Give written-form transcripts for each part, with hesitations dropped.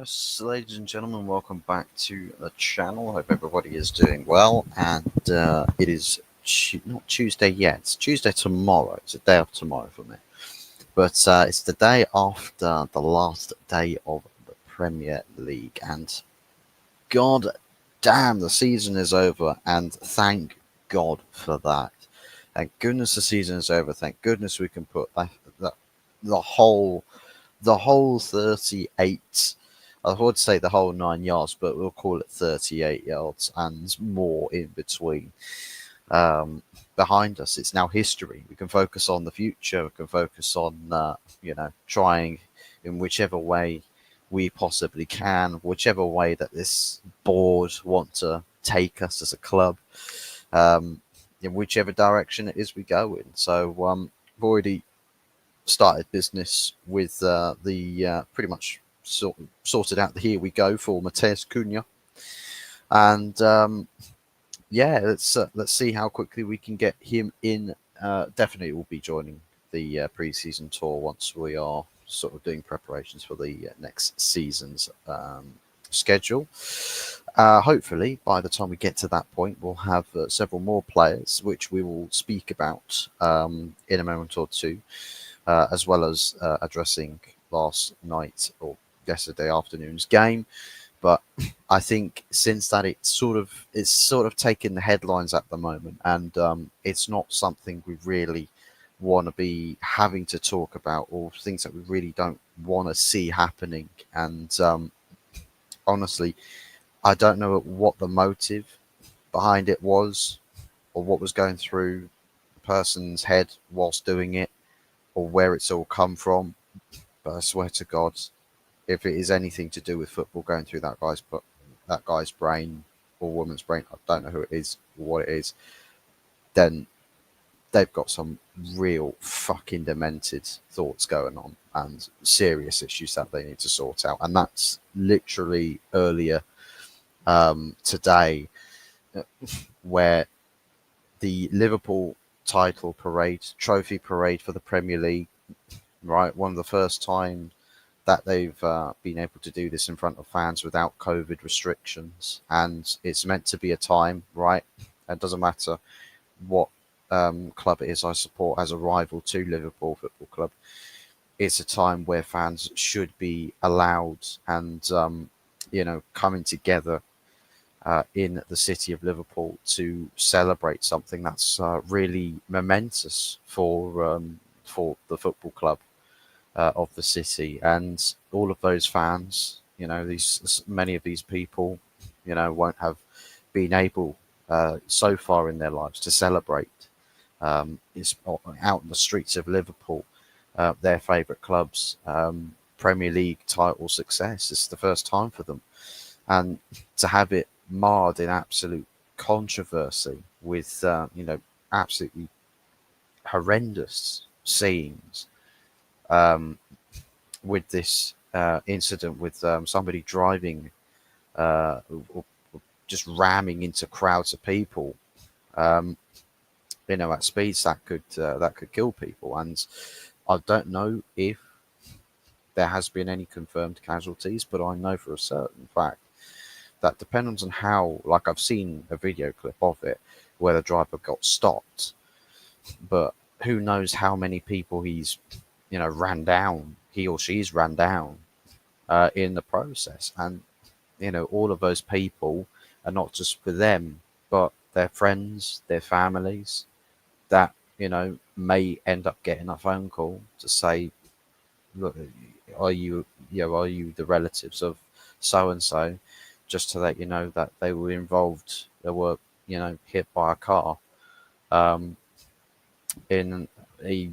Yes, ladies and gentlemen, welcome back to the channel. Hope everybody is doing well. And it is not Tuesday yet. It's Tuesday tomorrow. It's a day of tomorrow for me. But it's the day after the last day of the Premier League. And God damn, the season is over. And thank God for that. Thank goodness the season is over. Thank goodness we can put that the whole the whole 38, I would say the whole 9 yards, but we'll call it 38 yards and more in between behind us. It's now history. We can focus on the future. We can focus on, trying in whichever way we possibly can, whichever way that this board want to take us as a club, in whichever direction it is we go in. So we've already started business with the pretty much sorted out the here we go for Matheus Cunha, and yeah, let's see how quickly we can get him in. Definitely will be joining the pre-season tour once we are sort of doing preparations for the next season's schedule. Hopefully, by the time we get to that point, we'll have several more players, which we will speak about in a moment or two. As well as addressing last night or yesterday afternoon's game. But I think since that it's sort of taken the headlines at the moment, and it's not something we really want to be having to talk about, or things that we really don't want to see happening. And honestly, I don't know what the motive behind it was, or what was going through the person's head whilst doing it, or where it's all come from. But I swear to God, if it is anything to do with football going through that guy's brain or woman's brain, I don't know who it is or what it is, then they've got some real fucking demented thoughts going on and serious issues that they need to sort out. And that's literally earlier today, where the Liverpool title parade, trophy parade for the Premier League, right? One of the first times that they've been able to do this in front of fans without COVID restrictions. And it's meant to be a time, right? It doesn't matter what club it is I support as a rival to Liverpool Football Club. It's a time where fans should be allowed and, coming together in the city of Liverpool to celebrate something that's really momentous for the football club of the city. And all of those fans, these many of these people, won't have been able so far in their lives to celebrate is out in the streets of Liverpool, their favourite club's Premier League title success. It's the first time for them, and to have it marred in absolute controversy with absolutely horrendous scenes, with this incident with somebody driving or just ramming into crowds of people, at speeds that could kill people. And I don't know if there has been any confirmed casualties, but I know for a certain fact that depends on how, like I've seen a video clip of it where the driver got stopped, but who knows how many people he's, ran down, he or she's ran down in the process. And, all of those people are not just for them, but their friends, their families that, may end up getting a phone call to say, look, are you the relatives of so and so, just to let you know that they were involved, they were, hit by a car in I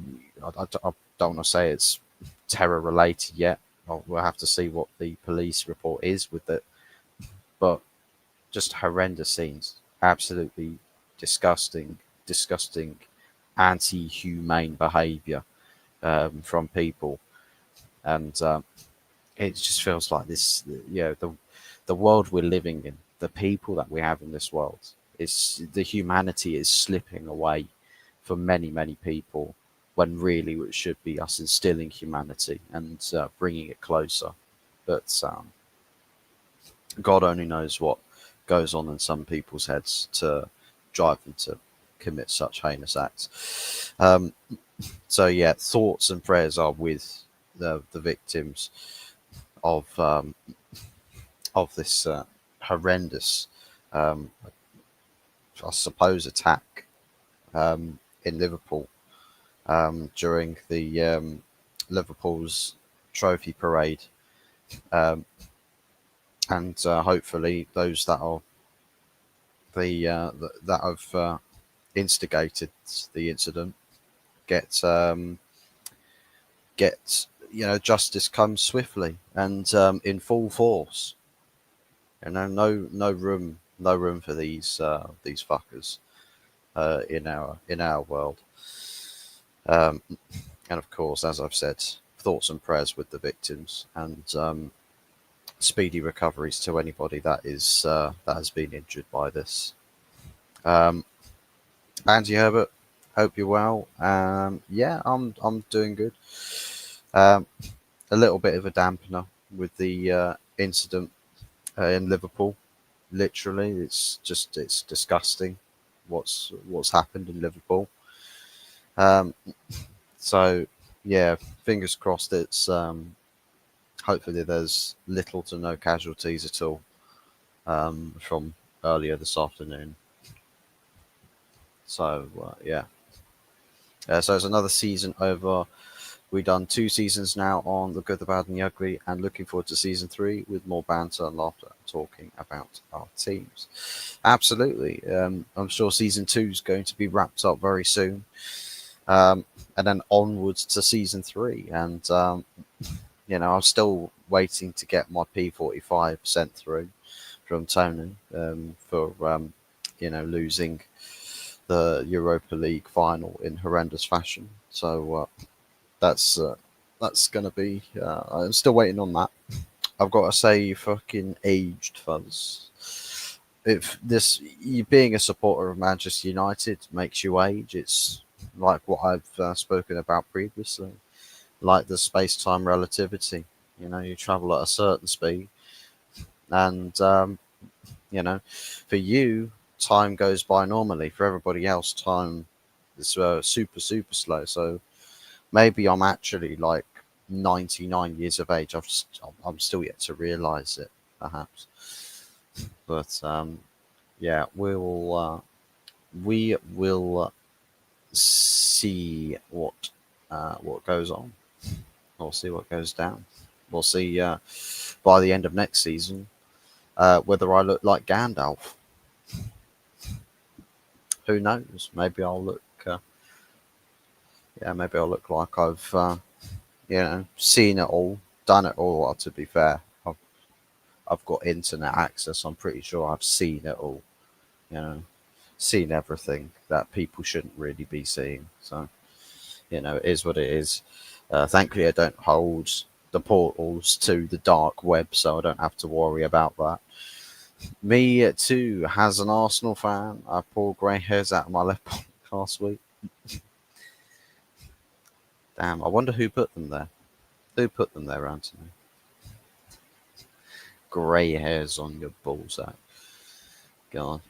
don't want to say it's terror related yet. We'll have to see what the police report is with it, but just horrendous scenes, absolutely disgusting, anti-humane behaviour from people. And it just feels like this, the world we're living in, the people that we have in this world, is the humanity is slipping away for many people, when really it should be us instilling humanity and bringing it closer. But God only knows what goes on in some people's heads to drive them to commit such heinous acts. So yeah, thoughts and prayers are with the victims of of this horrendous, um, I suppose, attack in Liverpool during the Liverpool's trophy parade, um, and hopefully those that are that have instigated the incident get get justice comes swiftly and in full force. No room for these fuckers in our world. Um, and of course, as I've said, thoughts and prayers with the victims, and speedy recoveries to anybody that has been injured by this. Um, Andy Herbert, hope you're well. Yeah, I'm doing good. Um, a little bit of a dampener with the incident in Liverpool. Literally, it's disgusting what's happened in Liverpool. Um, so yeah, fingers crossed. It's hopefully there's little to no casualties at all from earlier this afternoon. So yeah, so it's another season over. We've done 2 seasons now on The Good, the Bad, and the Ugly, and looking forward to season 3 with more banter and laughter, talking about our teams. Absolutely. I'm sure season 2 is going to be wrapped up very soon. And then onwards to season 3. And, I'm still waiting to get my P45 sent through from Tony for, losing the Europa League final in horrendous fashion. So, that's going to be. I'm still waiting on that. I've got to say, fucking aged fuzz. If this, you being a supporter of Manchester United makes you age, it's like what I've spoken about previously, like the space-time relativity. You travel at a certain speed, and for you, time goes by normally. For everybody else, time is super slow. So maybe I'm actually like 99 years of age. I'm still yet to realize it, perhaps. But yeah, we will see what goes on. We'll see what goes down. We'll see by the end of next season whether I look like Gandalf. Who knows? Maybe I'll look. Yeah, maybe I'll look like I've seen it all, done it all. Well, to be fair, I've got internet access. I'm pretty sure I've seen it all. You know, seen everything that people shouldn't really be seeing. So, it is what it is. Thankfully, I don't hold the portals to the dark web, so I don't have to worry about that. Me too, as an Arsenal fan, I pulled grey hairs out of my left last week. Damn, I wonder who put them there. Who put them there, Anthony? Grey hairs on your bullseye. God.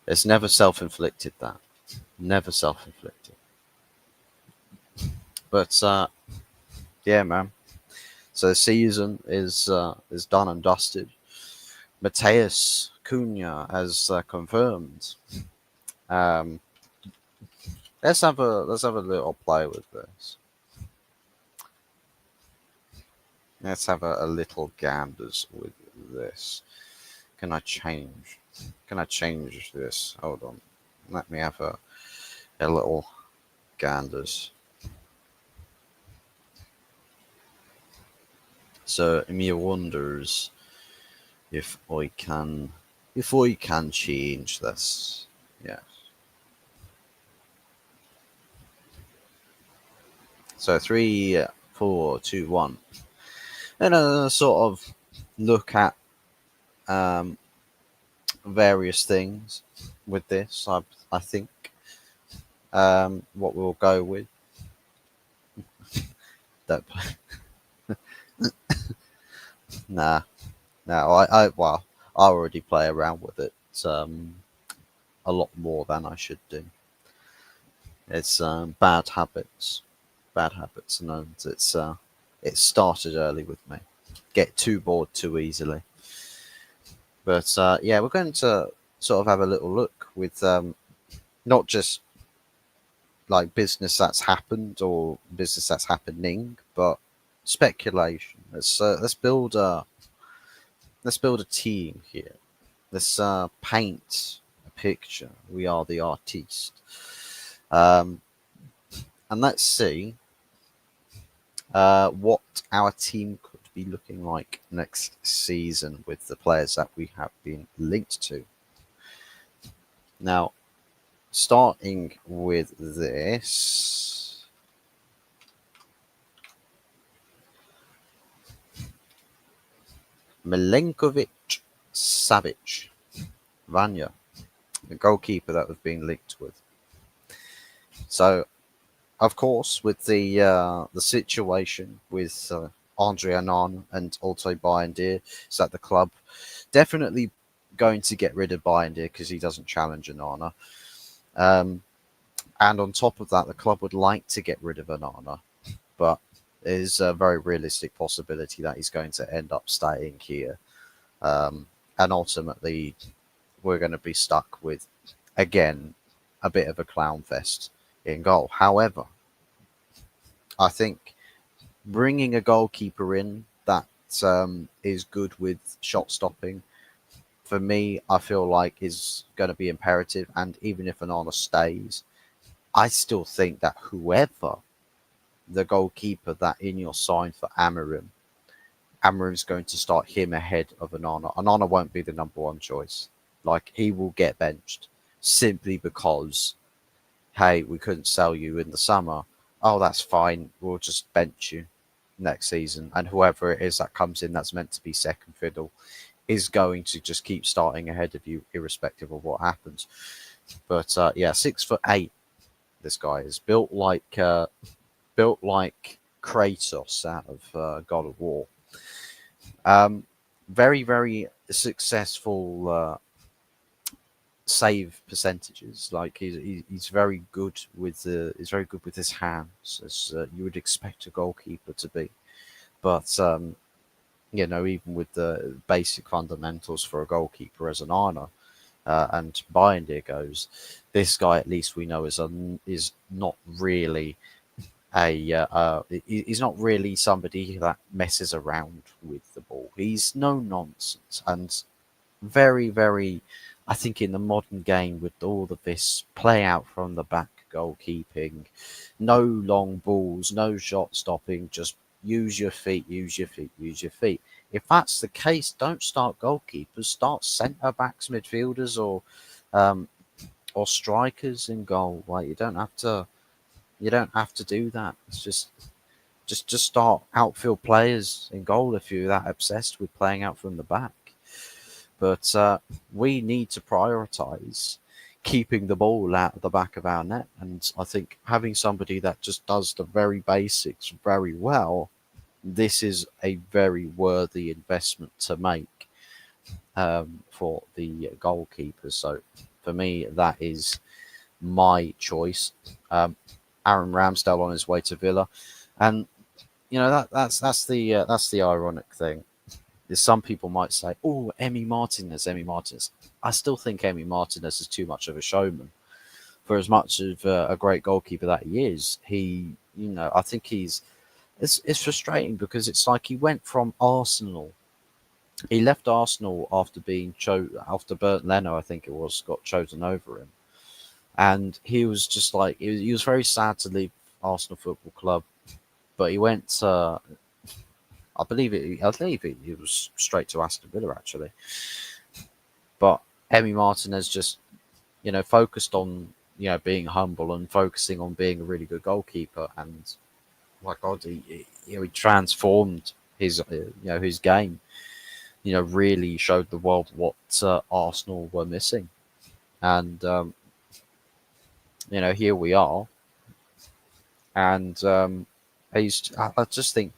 It's never self-inflicted, that. Never self-inflicted. But yeah, man. So the season is done and dusted. Mateus Cunha has confirmed. Um, let's have a little play with this. Let's have a little ganders with this. Can I change? Can I change this? Hold on. Let me have a little ganders. So Emilia wonders if I can change this. Yeah. So 3, 4, 2, 1. And sort of look at um, various things with this. I think what we'll go with. That nah. Now, I already play around with it a lot more than I should do. It's bad habits, and it started early with me. Get too bored too easily. But yeah, we're going to sort of have a little look with not just like business that's happened or business that's happening, but speculation. Let's build a team here. Let's paint a picture. We are the artiste, um, and let's see what our team could be looking like next season with the players that we have been linked to. Now, starting with this, Milenkovic Savic, Vanya, the goalkeeper that we've been linked with. So, of course, with the situation with Andre Anan and also Bayindir, is that the club definitely going to get rid of Bayindir because he doesn't challenge Anana. And on top of that, the club would like to get rid of Anana, but there's a very realistic possibility that he's going to end up staying here. And ultimately, we're going to be stuck with, again, a bit of a clown fest in goal. However, I think bringing a goalkeeper in that is good with shot stopping, for me, I feel like is going to be imperative. And even if Anana stays, I still think that whoever the goalkeeper that in your sign for Amarim's going to start him ahead of Anana. Anana won't be the number one choice. Like, he will get benched simply because, hey, we couldn't sell you in the summer. Oh, that's fine. We'll just bench you next season. And whoever it is that comes in that's meant to be second fiddle is going to just keep starting ahead of you, irrespective of what happens. But yeah, 6'8". This guy is built like Kratos out of God of War. Um, very, very successful save percentages. Like he's very good with he's very good with his hands, as you would expect a goalkeeper to be. But you know, even with the basic fundamentals for a goalkeeper as an honor and Bayindir goes, this guy at least we know is not really he's not really somebody that messes around with the ball. He's no nonsense and very, very. I think in the modern game with all of this play out from the back goalkeeping, no long balls, no shot stopping, just use your feet, use your feet, use your feet. If that's the case, don't start goalkeepers, start centre backs, midfielders, um, or strikers in goal. Like you don't have to do that. It's just start outfield players in goal if you're that obsessed with playing out from the back. But we need to prioritise keeping the ball out of the back of our net, and I think having somebody that just does the very basics very well, this is a very worthy investment to make for the goalkeeper. So for me, that is my choice. Aaron Ramsdale on his way to Villa, and you know that's the ironic thing. Is some people might say, "Oh, Emi Martinez, Emi Martinez." I still think Emi Martinez is too much of a showman. For as much of a great goalkeeper that he is, I think it's frustrating because it's like he went from Arsenal. He left Arsenal after after Bernd Leno, I think it was, got chosen over him, and he was just like he was very sad to leave Arsenal Football Club, but he went. I believe it was straight to Aston Villa actually, but Emi Martinez just focused on being humble and focusing on being a really good goalkeeper, and my God, he transformed his game. Really showed the world what Arsenal were missing, and here we are, and I just think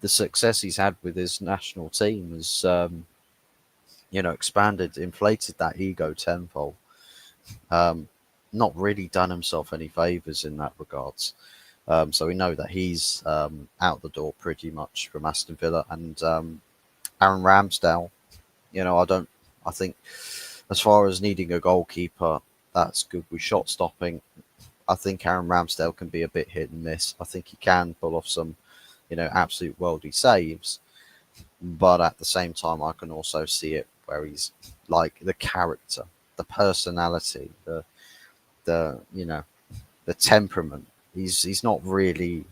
the success he's had with his national team is expanded, inflated that ego tenfold. Um, Not really done himself any favors in that regards. So we know that he's out the door pretty much from Aston Villa, and Aaron Ramsdale. I don't. I think as far as needing a goalkeeper, that's good with shot stopping. I think Aaron Ramsdale can be a bit hit and miss. I think he can pull off some, absolute worldy saves, but at the same time, I can also see it where he's like the character, the personality, the the temperament. He's not really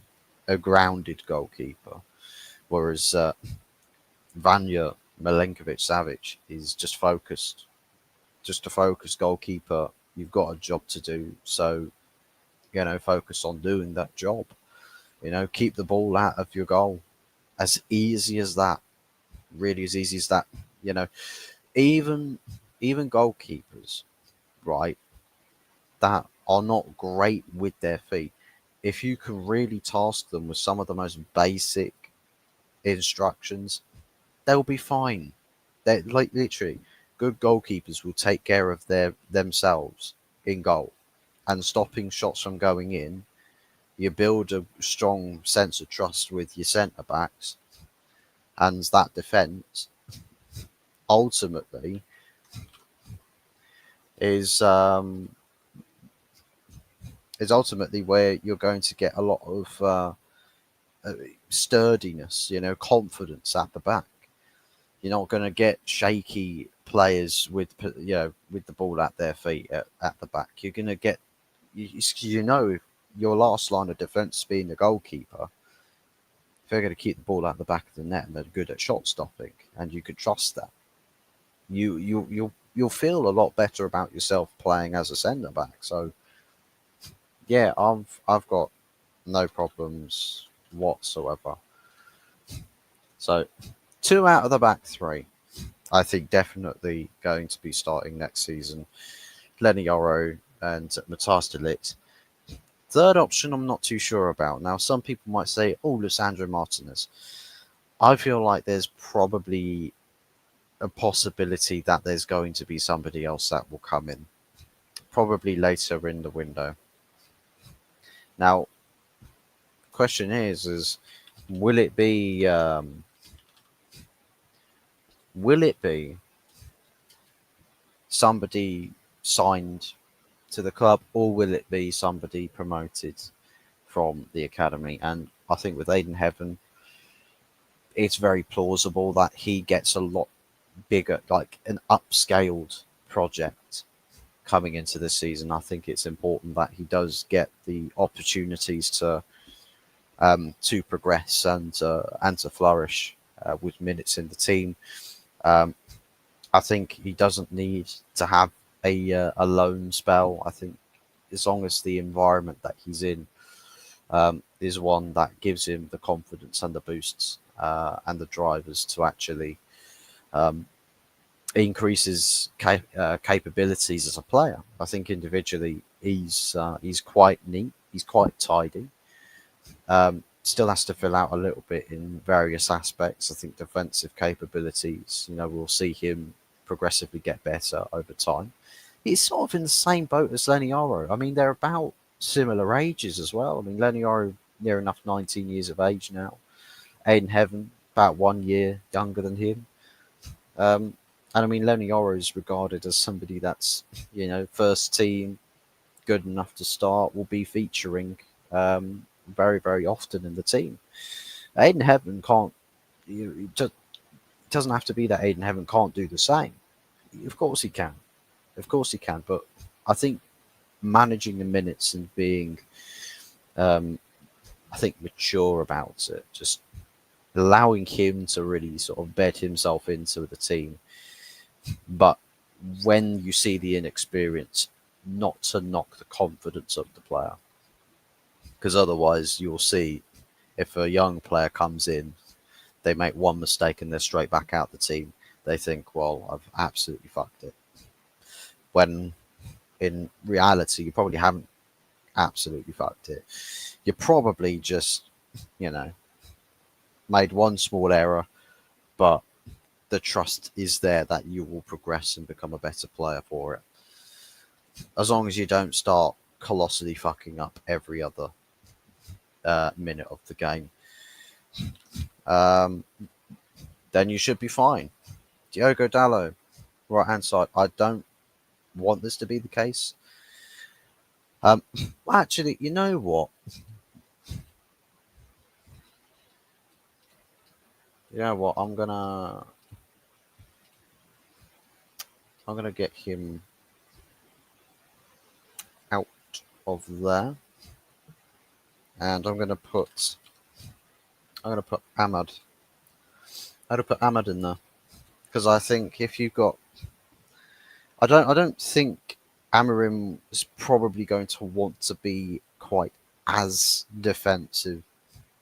a grounded goalkeeper, whereas Vanya Milenkovic Savic is just focused, just a focused goalkeeper. You've got a job to do, so focus on doing that job. Keep the ball out of your goal. As easy as that. Really as easy as that. You know, even even goalkeepers, right, that are not great with their feet. If you can really task them with some of the most basic instructions, they'll be fine. They're like literally good goalkeepers will take care of themselves in goal and stopping shots from going in. You build a strong sense of trust with your centre backs, and that defence ultimately is um, is ultimately where you're going to get a lot of sturdiness, confidence at the back. You're not going to get shaky players with the ball at their feet at the back. You're going to get your last line of defence being the goalkeeper. If they're going to keep the ball at the back of the net and they're good at shot stopping, and you could trust that, you'll feel a lot better about yourself playing as a centre back. So yeah, I've got no problems whatsoever. So 2 out of the back 3, I think definitely going to be starting next season. Lenny Yoro and Matas de Ligt. Third option, I'm not too sure about. Now, some people might say, oh, Lisandro Martinez. I feel like there's probably a possibility that there's going to be somebody else that will come in, probably later in the window. Now, question is will it be somebody signed to the club, or will it be somebody promoted from the academy? And I think with Aidan Heaven, it's very plausible that he gets a lot bigger, like an upscaled project coming into this season. I think it's important that he does get the opportunities to progress and to flourish with minutes in the team. Um, I think he doesn't need to have a loan spell. I think as long as the environment that he's in is one that gives him the confidence and the boosts and the drivers to actually um, increase his capabilities as a player. I think individually he's quite neat. He's quite tidy. Still has to fill out a little bit in various aspects. I think defensive capabilities, we'll see him progressively get better over time. He's sort of in the same boat as Lenny Oro. I mean, they're about similar ages as well. I mean, Lenny Oro near enough 19 years of age now. Aidan Heaven about 1 year younger than him. And I mean, Lenny Oro is regarded as somebody that's, first team, good enough to start, will be featuring very, very often in the team. Aidan Heaven can't, it just doesn't have to be that Aidan Heaven can't do the same. Of course he can. Of course he can. But I think managing the minutes and being, I think, mature about it, just allowing him to really sort of bed himself into the team. But when you see the inexperience, not to knock the confidence of the player. Because otherwise you'll see if a young player comes in, they make one mistake and they're straight back out the team. They think, well, I've absolutely fucked it. When in reality, you probably haven't absolutely fucked it. You probably just, made one small error, but the trust is there that you will progress and become a better player for it. As long as you don't start colossally fucking up every other minute of the game, um, then you should be fine. Diogo Dalot, right hand side. I don't want this to be the case. Um, actually, you know what? I'm gonna get him out of there, and I'm gonna put Ahmad. I'm gonna put Ahmad in there because I think if you've got, I don't think Amarim is probably going to want to be quite as defensive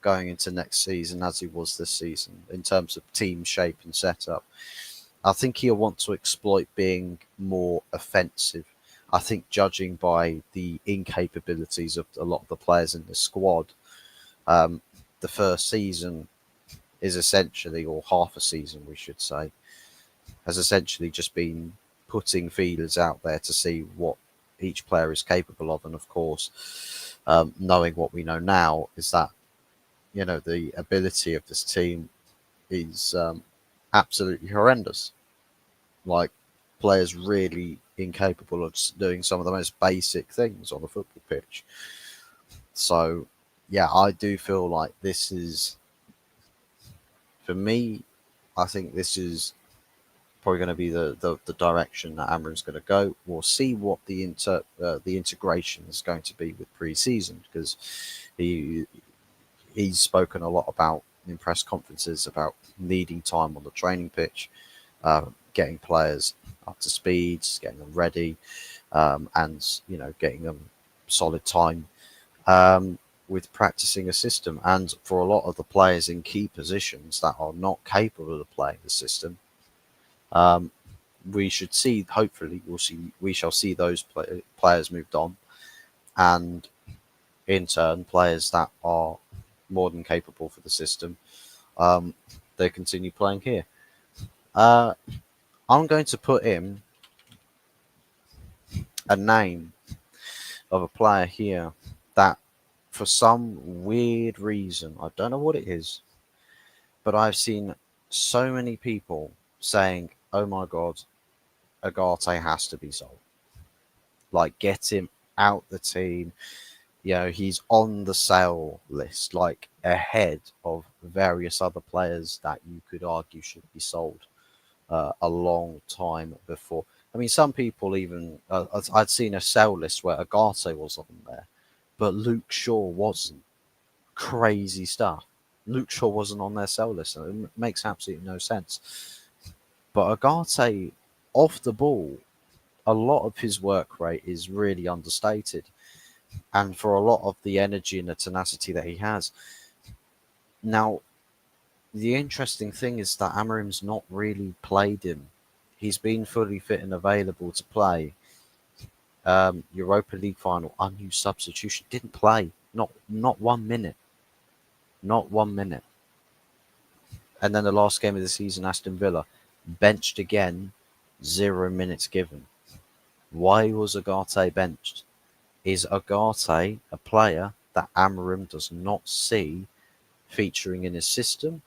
going into next season as he was this season in terms of team shape and setup. I think he'll want to exploit being more offensive. I think judging by the incapabilities of a lot of the players in the squad, um, the first season is essentially, or half a season, we should say, has essentially just been putting feelers out there to see what each player is capable of. And of course, knowing what we know now is that, the ability of this team is absolutely horrendous. Like, players really incapable of doing some of the most basic things on the football pitch. So, yeah, I do feel like this is, for me, I think this is probably going to be the direction that Amarim's going to go. We'll see what the integration is going to be with pre-season, because he he's spoken a lot about in press conferences about needing time on the training pitch, getting players up to speed, getting them ready, and getting them solid time with practicing a system. And for a lot of the players in key positions that are not capable of playing the system, um, we should see. Hopefully, we shall see those players moved on, and in turn, players that are more than capable for the system, um, they continue playing here. Uh, I'm going to put in a name of a player here that, for some weird reason, I don't know what it is, but I've seen so many people saying, "Oh my god, Agate has to be sold. Like, get him out the team. He's on the sale list, like ahead of various other players that you could argue should be sold a long time before." I mean, some people even I'd seen a sale list where Agate was on there, but Luke Shaw wasn't. Crazy stuff. Luke Shaw wasn't on their sell list, and it makes absolutely no sense. But Agate, off the ball, a lot of his work rate is really understated, and for a lot of the energy and the tenacity that he has. Now, the interesting thing is that Amarim's not really played him. He's been fully fit and available to play. Europa League final, unused substitution, didn't play. Not 1 minute. Not 1 minute. And then the last game of the season, Aston Villa, benched again, 0 minutes given. Why was Agate benched? Is Agate a player that Amarim does not see featuring in his system?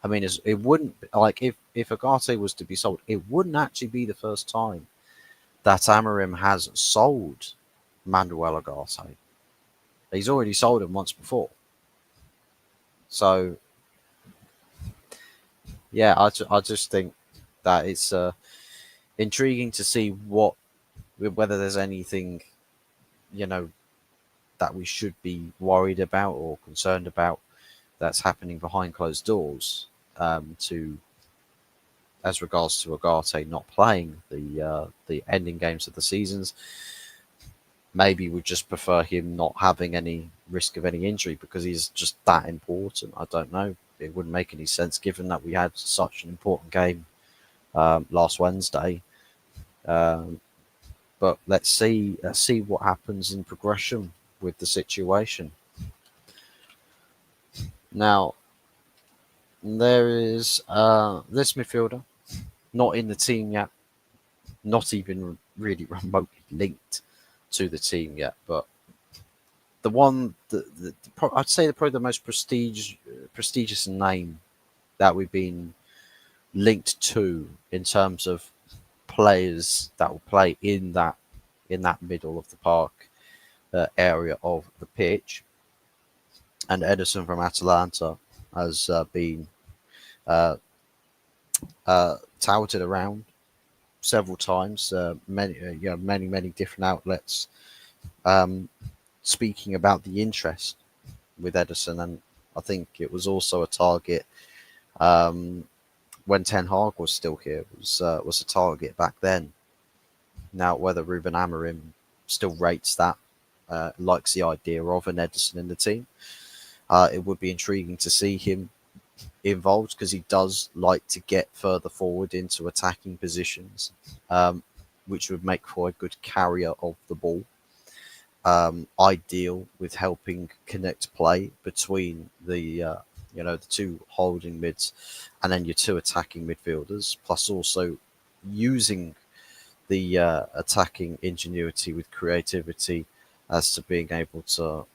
I mean, it wouldn't, like, if Agate was to be sold, it wouldn't actually be the first time that Amarim has sold Manuel Agate. He's already sold him once before. So, yeah, I just think that it's intriguing to see whether there's anything, you know, that we should be worried about or concerned about that's happening behind closed doors, to as regards to Agate not playing the ending games of the seasons. Maybe we just prefer him not having any risk of any injury because he's just that important. I don't know. It wouldn't make any sense given that we had such an important game last Wednesday. Um, but let's see what happens in progression with the situation. Now, there is this midfielder not in the team yet, not even really remotely linked to the team yet, but the one I'd say probably the most prestigious name that we've been linked to in terms of players that will play in that middle of the park area of the pitch. And Ederson from Atalanta has been uh, touted around several times, many different outlets um, speaking about the interest with Ederson, and I think it was also a target um, when Ten Hag was still here. It was a target back then. Now, whether Ruben Amorim still rates that, likes the idea of an Ederson in the team, it would be intriguing to see him involved because he does like to get further forward into attacking positions, which would make for a good carrier of the ball. Ideal with helping connect play between the two holding mids and then your two attacking midfielders, plus also using the attacking ingenuity with creativity as to being able to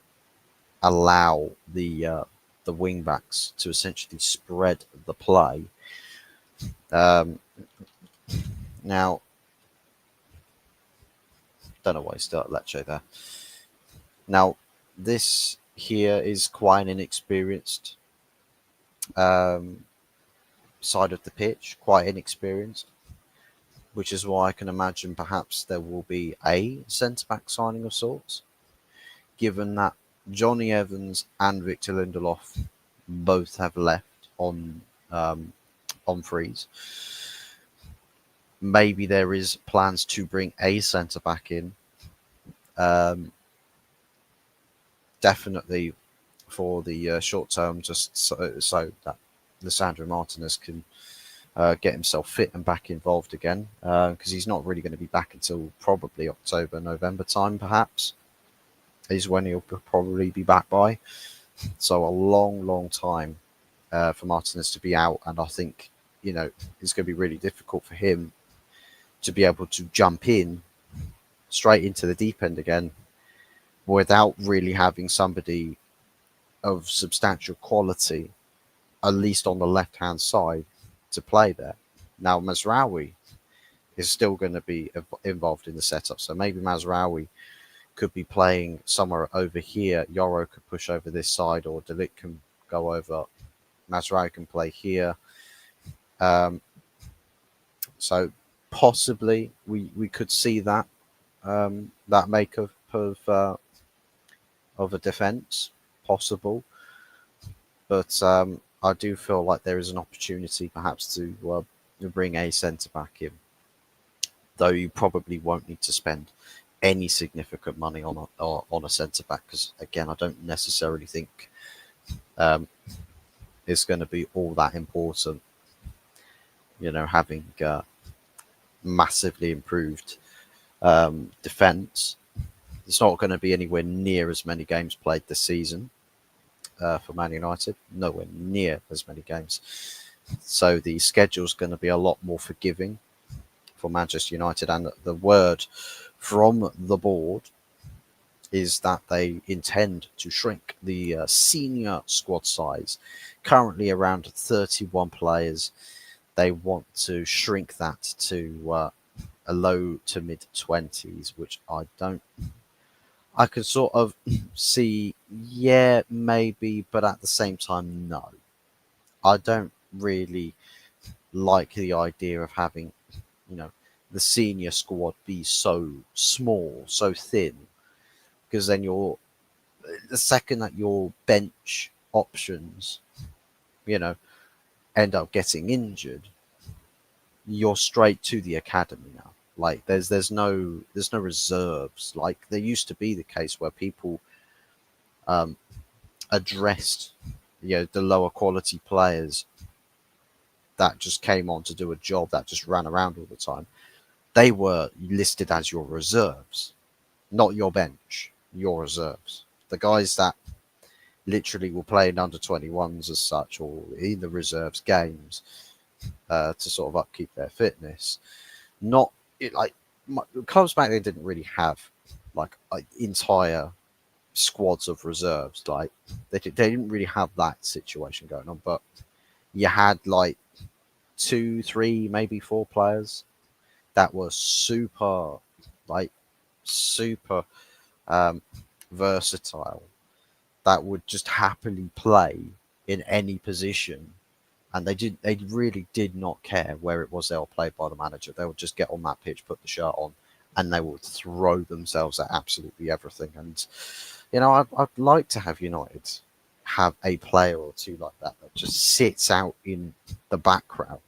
allow the wing backs to essentially spread the play. Um, Now, don't know why I started Lecce there. Now, this here is quite an inexperienced um, side of the pitch, quite inexperienced, which is why I can imagine perhaps there will be a centre back signing of sorts, given that Johnny Evans and Victor Lindelof both have left um, on freeze. Maybe there is plans to bring a centre back in. Um, Definitely for the short term, just so that Lisandro Martinez can get himself fit and back involved again, because he's not really going to be back until probably October, November time, perhaps, is when he'll probably be back by. So a long time for Martinez to be out, and I think it's going to be really difficult for him to be able to jump in straight into the deep end again without really having somebody of substantial quality, at least on the left hand side, to play there. Now, Mazraoui is still going to be involved in the setup, so maybe Mazraoui could be playing somewhere over here. Yoro could push over this side, or De Ligt can go over. Mazraoui can play here. Um, so possibly we could see that that makeup of a defence possible, but I do feel like there is an opportunity perhaps to bring a centre back in, though you probably won't need to spend any significant money on a centre back, because again I don't necessarily think um, it's going to be all that important. Having massively improved defence. It's not going to be anywhere near as many games played this season for Man United. Nowhere near as many games. So the schedule's going to be a lot more forgiving for Manchester United. And the word from the board is that they intend to shrink the senior squad size, currently around 31 players. They want to shrink that to a low to mid 20s, which I could sort of see, yeah, maybe, but at the same time, no. I don't really like the idea of having, you know, the senior squad be so small, so thin, because then the second that your bench options, you know, end up getting injured, you're straight to the academy now. Like there's no reserves like there used to be the case where people um, addressed the lower quality players that just came on to do a job that just ran around all the time. They were listed as your reserves, not your bench, your reserves. The guys that literally will play in under 21s as such, or in the reserves games, to sort of upkeep their fitness. Not it like clubs back then didn't really have like entire squads of reserves. Like they didn't really have that situation going on, but you had like two, three, maybe four players that were like super um, versatile, that would just happily play in any position, and they really did not care where it was they were played by the manager. They would just get on that pitch, put the shirt on, and they would throw themselves at absolutely everything. And I'd like to have United have a player or two like that just sits out in the background.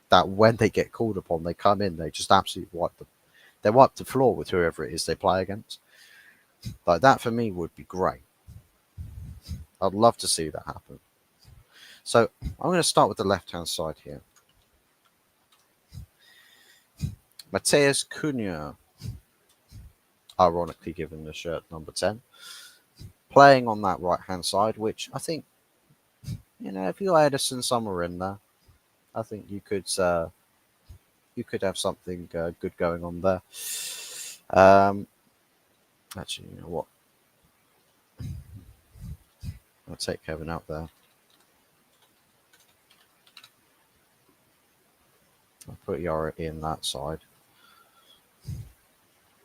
That when they get called upon, they come in, they just absolutely wipe the floor with whoever it is they play against. Like that for me would be great. I'd love to see that happen. So I'm going to start with the left-hand side here. Mateus Cunha, ironically given the shirt number 10, playing on that right-hand side, which I think, if you got Edison somewhere in there, I think you could have something good going on there. Actually, you know what? I'll take Kevin out there. I'll put Yara in that side.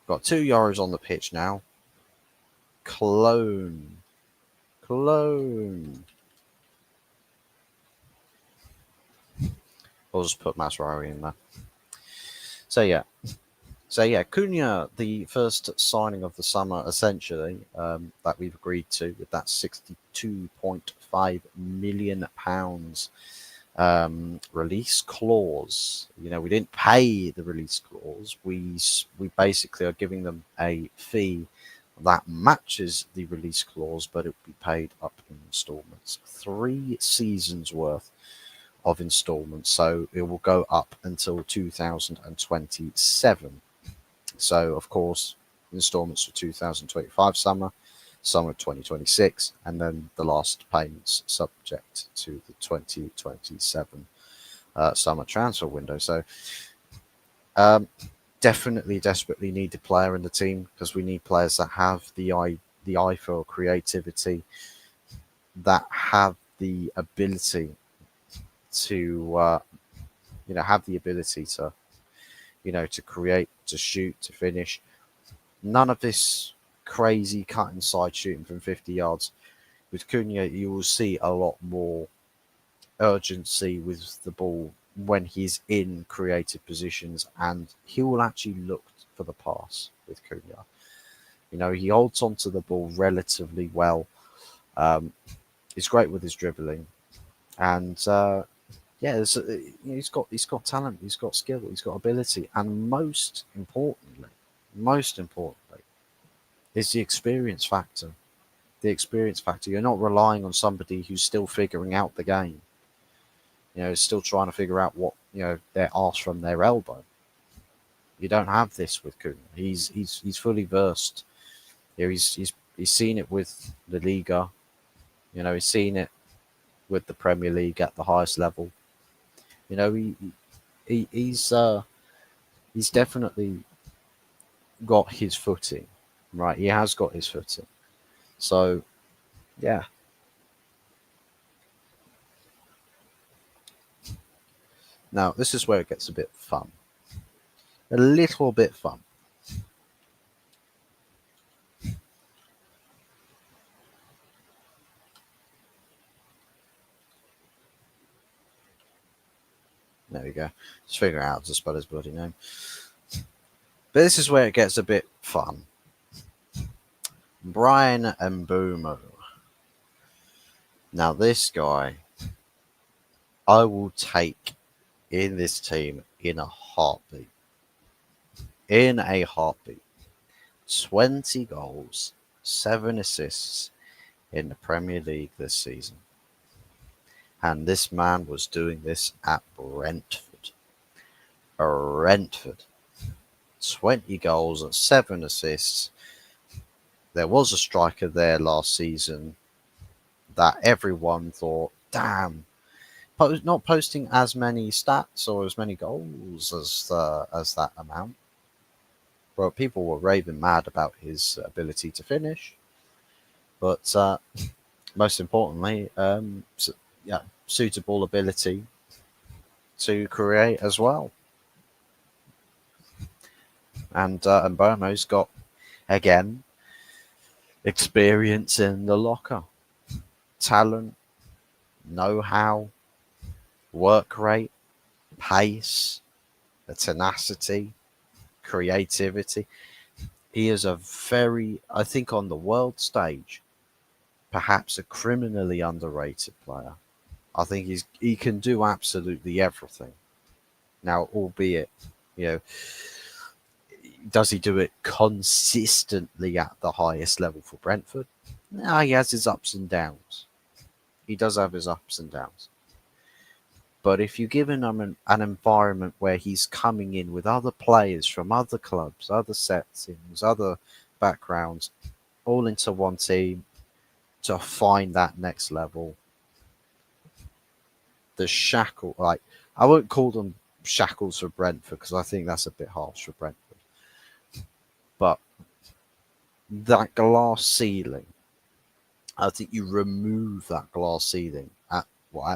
Got two Yaras on the pitch now. Clone. I'll just put Masraoui in there. So yeah, Cunha, the first signing of the summer, essentially, that we've agreed to with that £62.5 million release clause. We didn't pay the release clause. We basically are giving them a fee that matches the release clause, but it will be paid up in installments. 3 seasons worth of installments, so it will go up until 2027. So, of course, installments for 2025 summer 2026, and then the last payments subject to the 2027 summer transfer window. So, definitely, desperately need a player in the team, because we need players that have the eye for creativity, that have the ability to to create, to shoot, to finish. None of this crazy cut inside shooting from 50 yards. With Cunha, you will see a lot more urgency with the ball when he's in creative positions, and he will actually look for the pass with Cunha. He holds onto the ball relatively well. He's great with his dribbling, and he's got talent, he's got skill, he's got ability, and most importantly, is the experience factor. The experience factor. You're not relying on somebody who's still figuring out the game. Still trying to figure out what their arse from their elbow. You don't have this with Cunha. He's fully versed. He's seen it with the Liga. He's seen it with the Premier League at the highest level. He's definitely got his footing, right? He has got his footing. So, yeah. Now, this is where it gets a bit fun. A little bit fun. There we go. Just figure out how to spell his bloody name. But this is where it gets a bit fun. Bryan Mbeumo. Now, this guy, I will take in this team in a heartbeat. In a heartbeat. 20 goals, 7 assists in the Premier League this season. And this man was doing this at Brentford. 20 goals and 7 assists. There was a striker there last season that everyone thought, damn, not posting as many stats or as many goals as that amount. But people were raving mad about his ability to finish. But most importantly, yeah, suitable ability to create as well. And Mbeumo's got, again, experience in the locker, talent, know-how, work rate, pace, the tenacity, creativity. He is a very, I think, on the world stage, perhaps a criminally underrated player. I think he can do absolutely everything. Now, albeit, you know, does he do it consistently at the highest level for Brentford? No, he has his ups and downs. He does have his ups and downs. But if you give him an environment where he's coming in with other players from other clubs, other settings, other backgrounds, all into one team to find that next level, the shackle, like, I won't call them shackles for Brentford because I think that's a bit harsh for Brentford. But that glass ceiling, I think you remove that glass ceiling at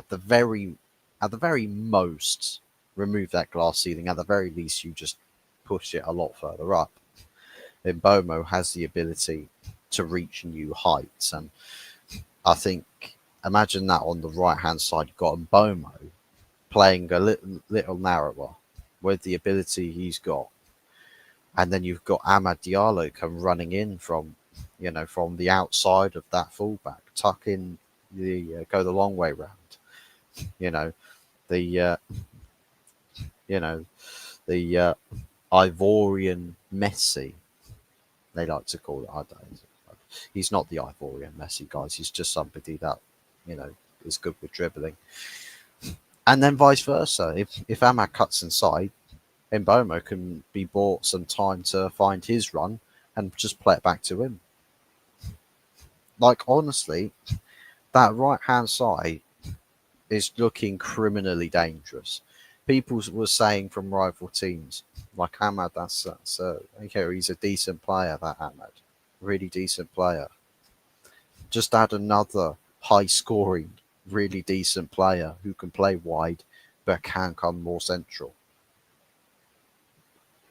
the very most, remove that glass ceiling. At the very least, you just push it a lot further up. Mbeumo has the ability to reach new heights, and I think, imagine that on the right hand side, you've got Mbeumo playing a little narrower with the ability he's got, and then you've got Amad Diallo come running in from, from the outside of that fullback, tuck in the go the long way round. You know the you know the Ivorian Messi, they like to call it. I don't. He's not the Ivorian Messi, guys. He's just somebody that is good with dribbling, and then vice versa. If Amad cuts inside, Mbeumo can be bought some time to find his run and just play it back to him. Like, honestly, that right hand side is looking criminally dangerous. People were saying from rival teams, like Amad, that's okay, he's a decent player, that Amad. Really decent player. Just add another high scoring, really decent player who can play wide but can come more central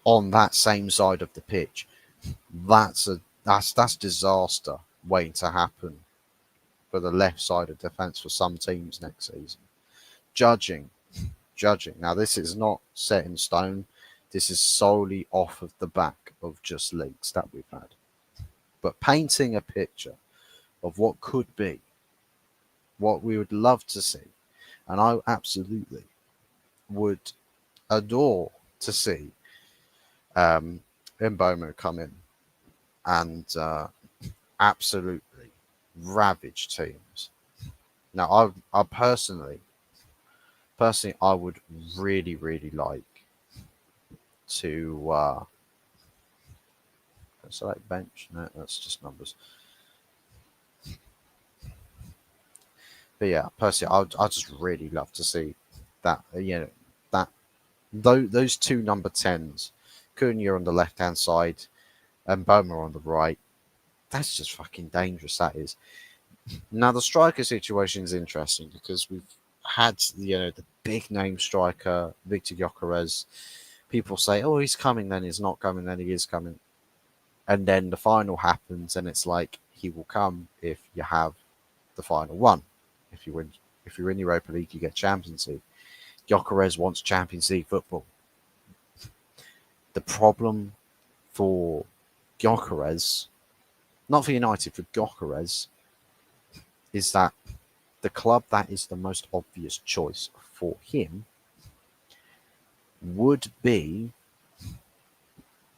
on that same side of the pitch. That's disaster waiting to happen for the left side of defence for some teams next season. Judging. Now, this is not set in stone. This is solely off of the back of just leaks that we've had. But painting a picture of what could be, what we would love to see, and I absolutely would adore to see Mbeumo come in and absolutely ravage teams. Now, I personally, I would really, really like to select bench. No, that's just numbers. But yeah, personally, I just really love to see that. That those two number 10s, Cunha on the left hand side, and Mbeumo on the right. That's just fucking dangerous. That is. Now the striker situation is interesting because we've had the big name striker Victor Gyökeres. People say, "Oh, he's coming," then he's not coming, then he is coming, and then the final happens, and it's like he will come if you have the final one. If you win Europa League, you get Champions League. Gyökeres wants Champions League football. The problem for Gyökeres, not for United, for Gyökeres, is that the club that is the most obvious choice for him would be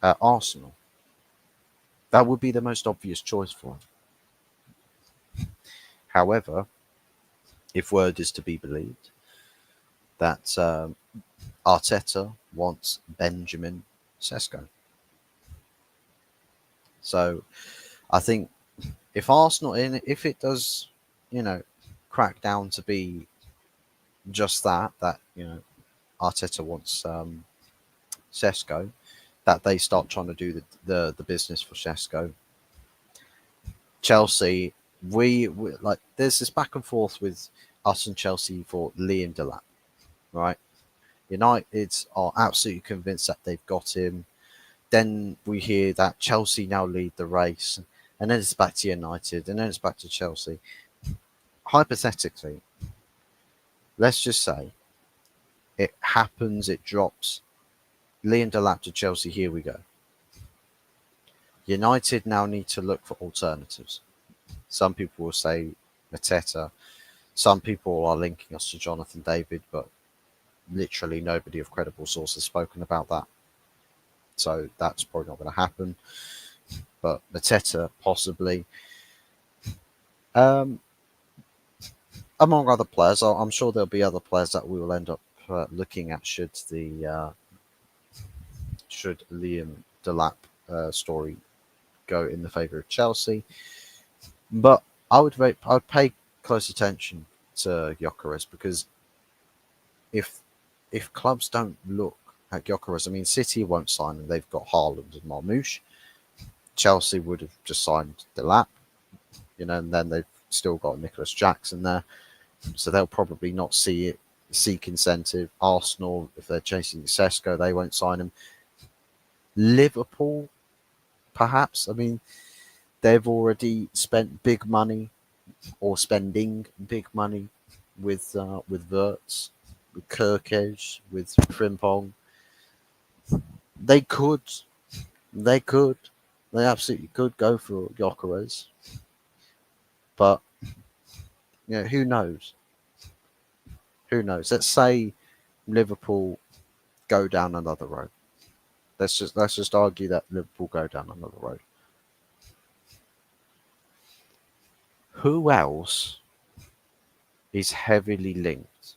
Arsenal. That would be the most obvious choice for him. However, if word is to be believed, that Arteta wants Benjamin Sesko. So I think if Arsenal, if it does, crack down to be just that, Arteta wants Sesko, that they start trying to do the business for Sesko. Chelsea, we like there's this back and forth with us and Chelsea for Liam Delap, right? United are absolutely convinced that they've got him. Then we hear that Chelsea now lead the race, and then it's back to United, and then it's back to Chelsea. Hypothetically, let's just say it happens, it drops. Liam Delap to Chelsea, here we go. United now need to look for alternatives. Some people will say Mateta. Some people are linking us to Jonathan David, but literally nobody of credible source has spoken about that. So that's probably not going to happen. But Mateta, possibly. Among other players, I'm sure there'll be other players that we will end up looking at should Liam Delap story go in the favour of Chelsea. But I would pay close attention to Gyökeres, because if clubs don't look at Gyökeres, I mean, City won't sign him. They've got Haaland and Marmoush. Chelsea would have just signed Delap, and then they've still got Nicholas Jackson there, so they'll probably not seek incentive. Arsenal, if they're chasing Sesko, they won't sign him. Liverpool, perhaps. I mean, they've already spent big money, or spending big money, with Wirtz, with Kirkej, with Frimpong. They absolutely could go for Gyökeres, but who knows? Who knows? Let's say Liverpool go down another road. Let's just argue that Liverpool go down another road. Who else is heavily linked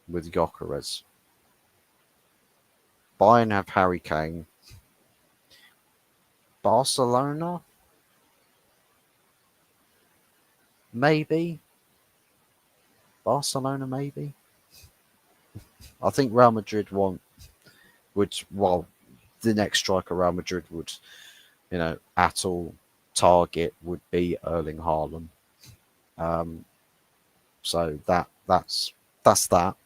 with Gyökeres? Bayern have Harry Kane. Barcelona? Maybe. Barcelona, maybe. I think Real Madrid the next striker Real Madrid would, at all target would be Erling Haaland. So that's that.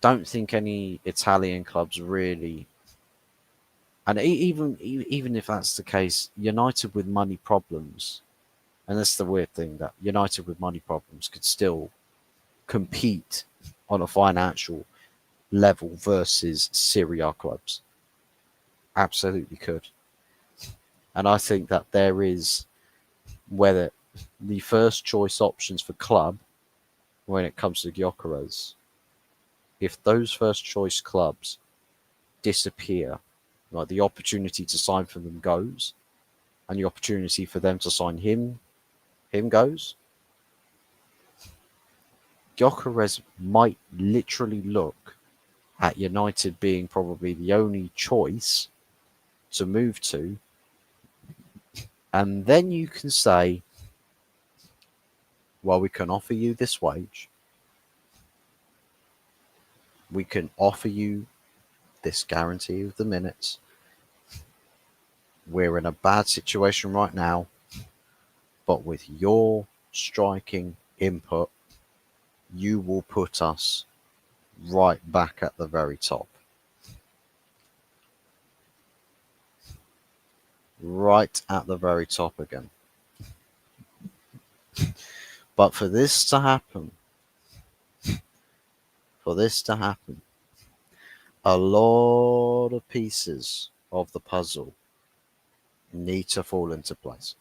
Don't think any Italian clubs really, and even if that's the case, United with money problems, and that's the weird thing, that United with money problems could still compete on a financial level versus Serie A clubs. Absolutely could. And I think that there is, whether the first choice options for club when it comes to Gyökeres, if those first choice clubs disappear, like the opportunity to sign for them goes, and the opportunity for them to sign him goes, Gyökeres might literally look at United being probably the only choice to move to, and then you can say, well, we can offer you this wage, we can offer you this guarantee of the minutes, we're in a bad situation right now, but with your striking input, you will put us right back at the very top. Right at the very top again. But for this to happen, a lot of pieces of the puzzle need to fall into place.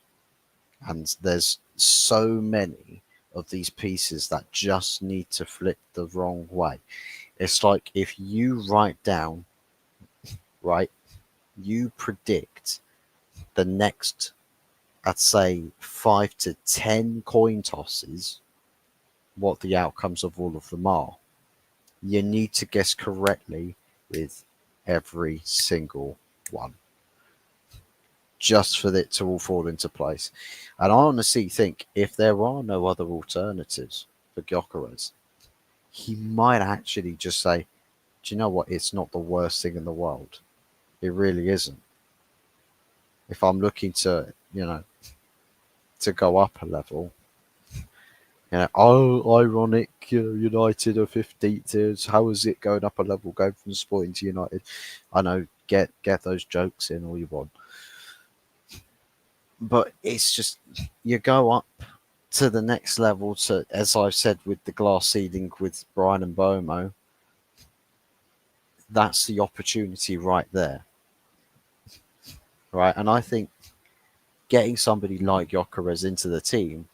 And there's so many of these pieces that just need to flip the wrong way. It's like if you write down, right, you predict the next, I'd say 5 to 10 coin tosses, what the outcomes of all of them are. You need to guess correctly with every single one. just for it to all fall into place. And I honestly think if there are no other alternatives for Gyökeres, he might actually just say, do you know what? It's not the worst thing in the world. It really isn't. If I'm looking to, to go up a level, oh, ironic, United are 15th. How is it going up a level, going from Sporting to United? I know, get those jokes in all you want. But it's just, you go up to the next level, to, as I've said with the glass ceiling with Brian and Bomo, that's the opportunity right there. Right? And I think getting somebody like Gyökeres into the team,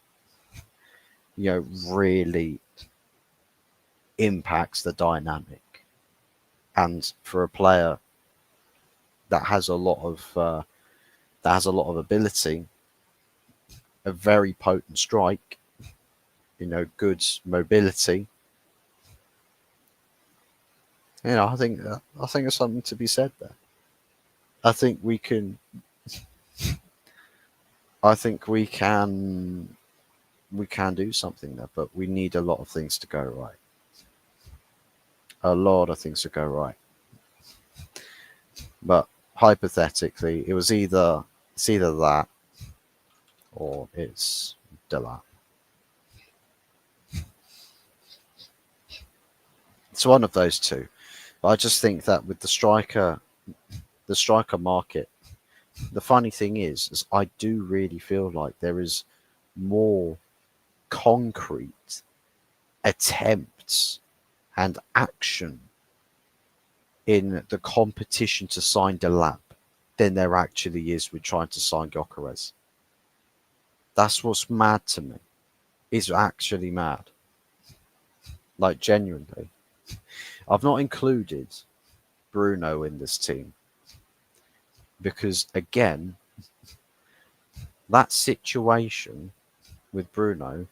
really impacts the dynamic. And for a player that has a lot of ability, a very potent strike, good mobility. I think there's something to be said there. I think we can. I think we can do something there, but we need a lot of things to go right. A lot of things to go right. But hypothetically, it's either that or it's Delap. It's one of those two. But I just think that with the striker market, the funny thing is I do really feel like there is more concrete attempts and action in the competition to sign Delap than there actually is with trying to sign Gyökeres. That's what's mad to me. It's actually mad. Like, genuinely. I've not included Bruno in this team because, again, that situation with Bruno,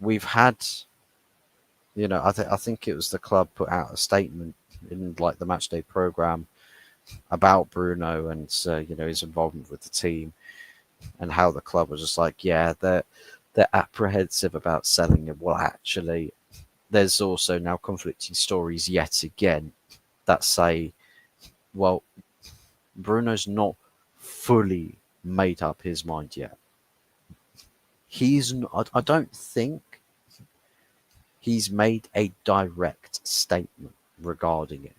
we've had, I think it was the club put out a statement in like the matchday program about Bruno and his involvement with the team, and how the club was just like, yeah, they're apprehensive about selling him. Well, actually, there's also now conflicting stories yet again that say, well, Bruno's not fully made up his mind yet. I don't think he's made a direct statement regarding it.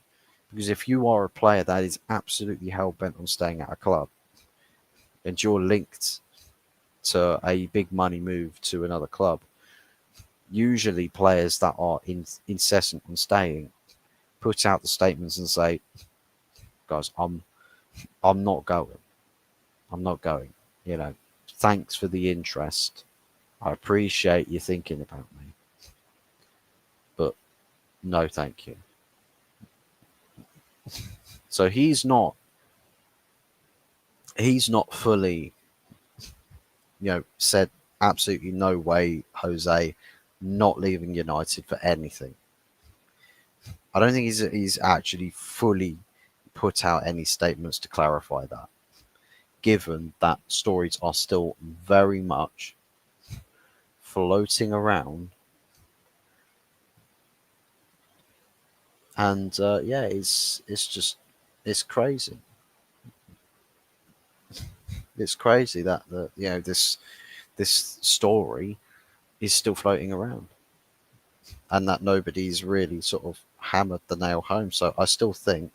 Because if you are a player that is absolutely hell-bent on staying at a club and you're linked to a big money move to another club, usually players that are incessant on staying put out the statements and say, guys, I'm not going. I'm not going. Thanks for the interest. I appreciate you thinking about me. But no, thank you. So he's not fully, said absolutely no way, Jose, not leaving United for anything. I don't think he's actually fully put out any statements to clarify that, given that stories are still very much floating around. And it's crazy. It's crazy that this story is still floating around, and that nobody's really sort of hammered the nail home. So I still think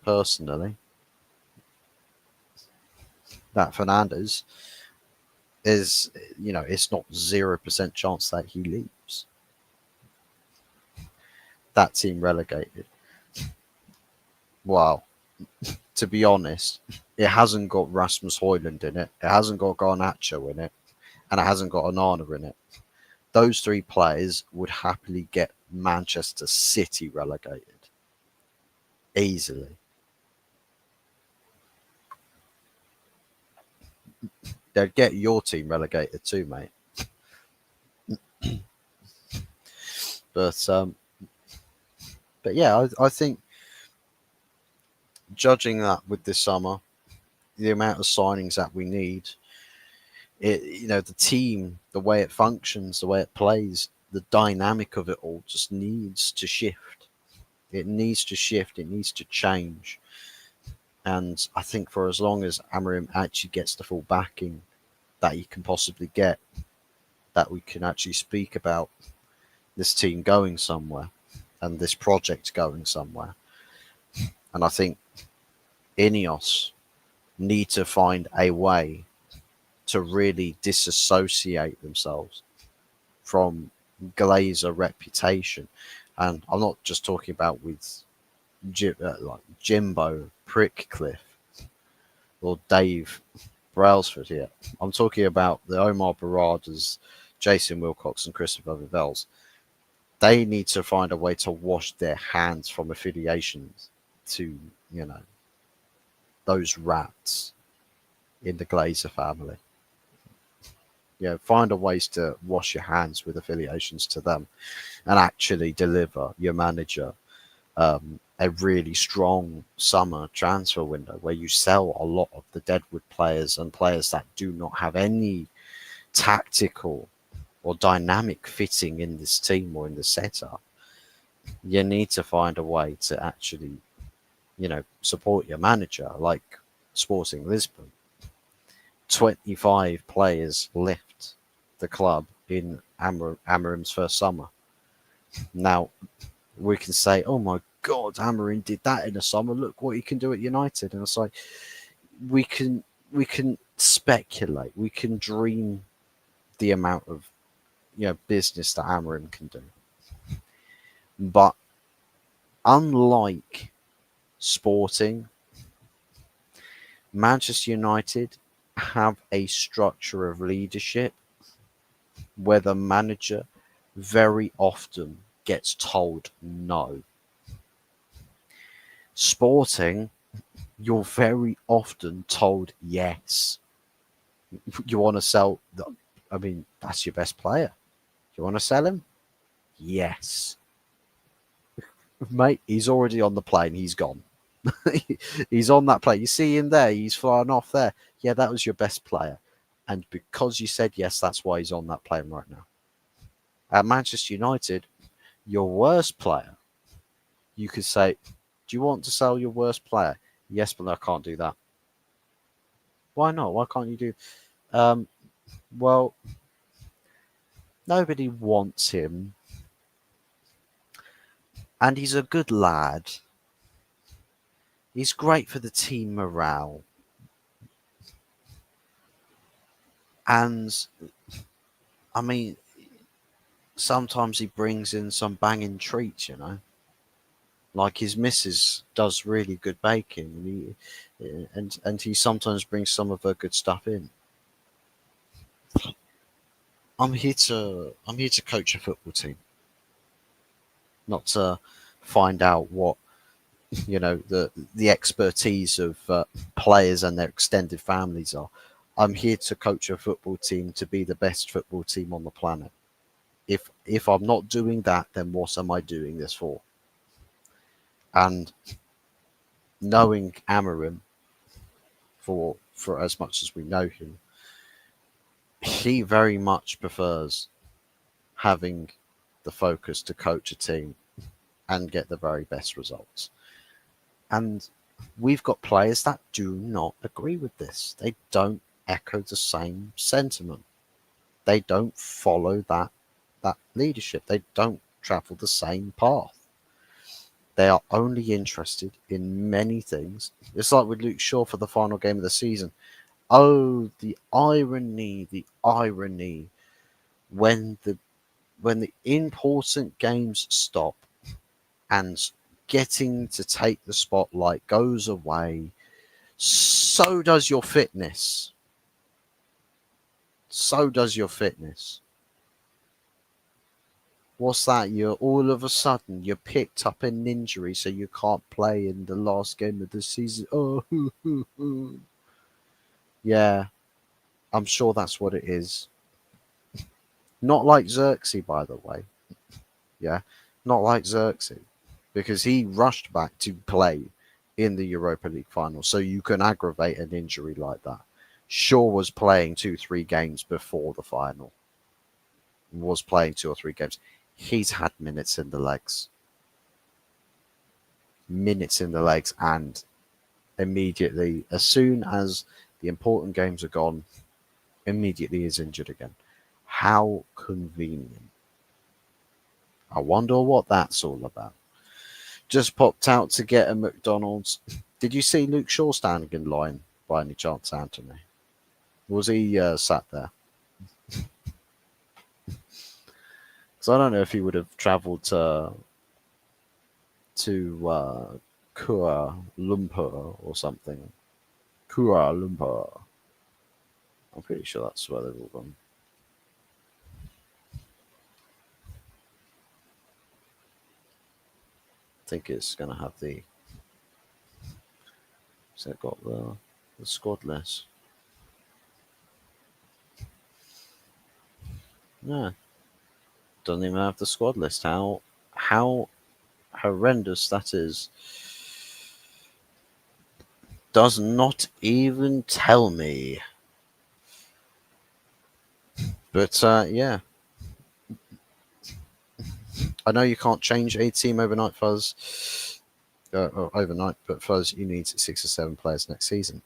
personally that Fernandes is, it's not 0% chance that he leaves. That team relegated. Wow. To be honest, it hasn't got Rasmus Højlund in it. It hasn't got Garnacho in it. And it hasn't got Onana in it. Those three players would happily get Manchester City relegated. Easily. They'd get your team relegated too, mate. But yeah, I think judging that with this summer, the amount of signings that we need, the team, the way it functions, the way it plays, the dynamic of it all just needs to shift. It needs to shift. It needs to change. And I think for as long as Amorim actually gets the full backing that he can possibly get, that we can actually speak about this team going somewhere and this project going somewhere. And I think Ineos need to find a way to really disassociate themselves from Glazer reputation. And I'm not just talking about with like Jimbo Prickcliffe or Dave Brailsford here. I'm talking about the Omar Baradas, Jason Wilcox, and Christopher Vivels. They need to find a way to wash their hands from affiliations to, those rats in the Glazer family. Find a ways to wash your hands with affiliations to them and actually deliver your manager a really strong summer transfer window where you sell a lot of the deadwood players and players that do not have any tactical or dynamic fitting in this team or in the setup. You need to find a way to actually, support your manager like Sporting Lisbon. 25 players left the club in Amorim's first summer. Now, we can say, oh my God, Amorim did that in the summer. Look what he can do at United. And it's like, we can speculate. We can dream the amount of, business that Amorim can do. But unlike Sporting, Manchester United have a structure of leadership where the manager very often gets told no. Sporting, you're very often told yes. You want to sell, that's your best player. You want to sell him? Yes. Mate, he's already on the plane. He's gone. He's on that plane. You see him there. He's flying off there. Yeah, that was your best player. And because you said yes, that's why he's on that plane right now. At Manchester United, your worst player, you could say, do you want to sell your worst player? Yes, but I can't do that. Why not? Why can't you do? Well, nobody wants him. And he's a good lad. He's great for the team morale. And, sometimes he brings in some banging treats, Like his missus does really good baking. And he sometimes brings some of her good stuff in. I'm here to coach a football team, not to find out what the expertise of players and their extended families are. I'm here to coach a football team to be the best football team on the planet. If I'm not doing that, then what am I doing this for? And knowing Amorim for as much as we know him, he very much prefers having the focus to coach a team and get the very best results. And we've got players that do not agree with this. They don't echo the same sentiment. They don't follow that leadership. They don't travel the same path. They are only interested in many things. It's like with Luke Shaw for the final game of the season. Oh, the irony when the important games stop and getting to take the spotlight goes away, so does your fitness. So does your fitness. What's that? You're all of a sudden you're picked up an injury, so you can't play in the last game of the season. Oh, yeah, I'm sure that's what it is. Not like Xerxes, by the way. Yeah, not like Xerxes, because he rushed back to play in the Europa League final, so you can aggravate an injury like that. Shaw was playing 2-3 games before the final. Was playing 2 or 3 games. He's had minutes in the legs. And immediately, as soon as the important games are gone, immediately is injured again. How convenient. I wonder what that's all about. Just popped out to get a McDonald's. Did you see Luke Shaw standing in line by any chance, Anthony? Was he sat there? Because I don't know if he would have travelled to Kuala Lumpur or something. Kuala Lumpur. I'm pretty sure that's where they've all gone. I think it's going to have the. So it got the squad list. No, doesn't even have the squad list. How horrendous that is. Does not even tell me. But yeah, I know you can't change a team overnight, Fuzz. Or overnight, but Fuzz, you need 6 or 7 players next season.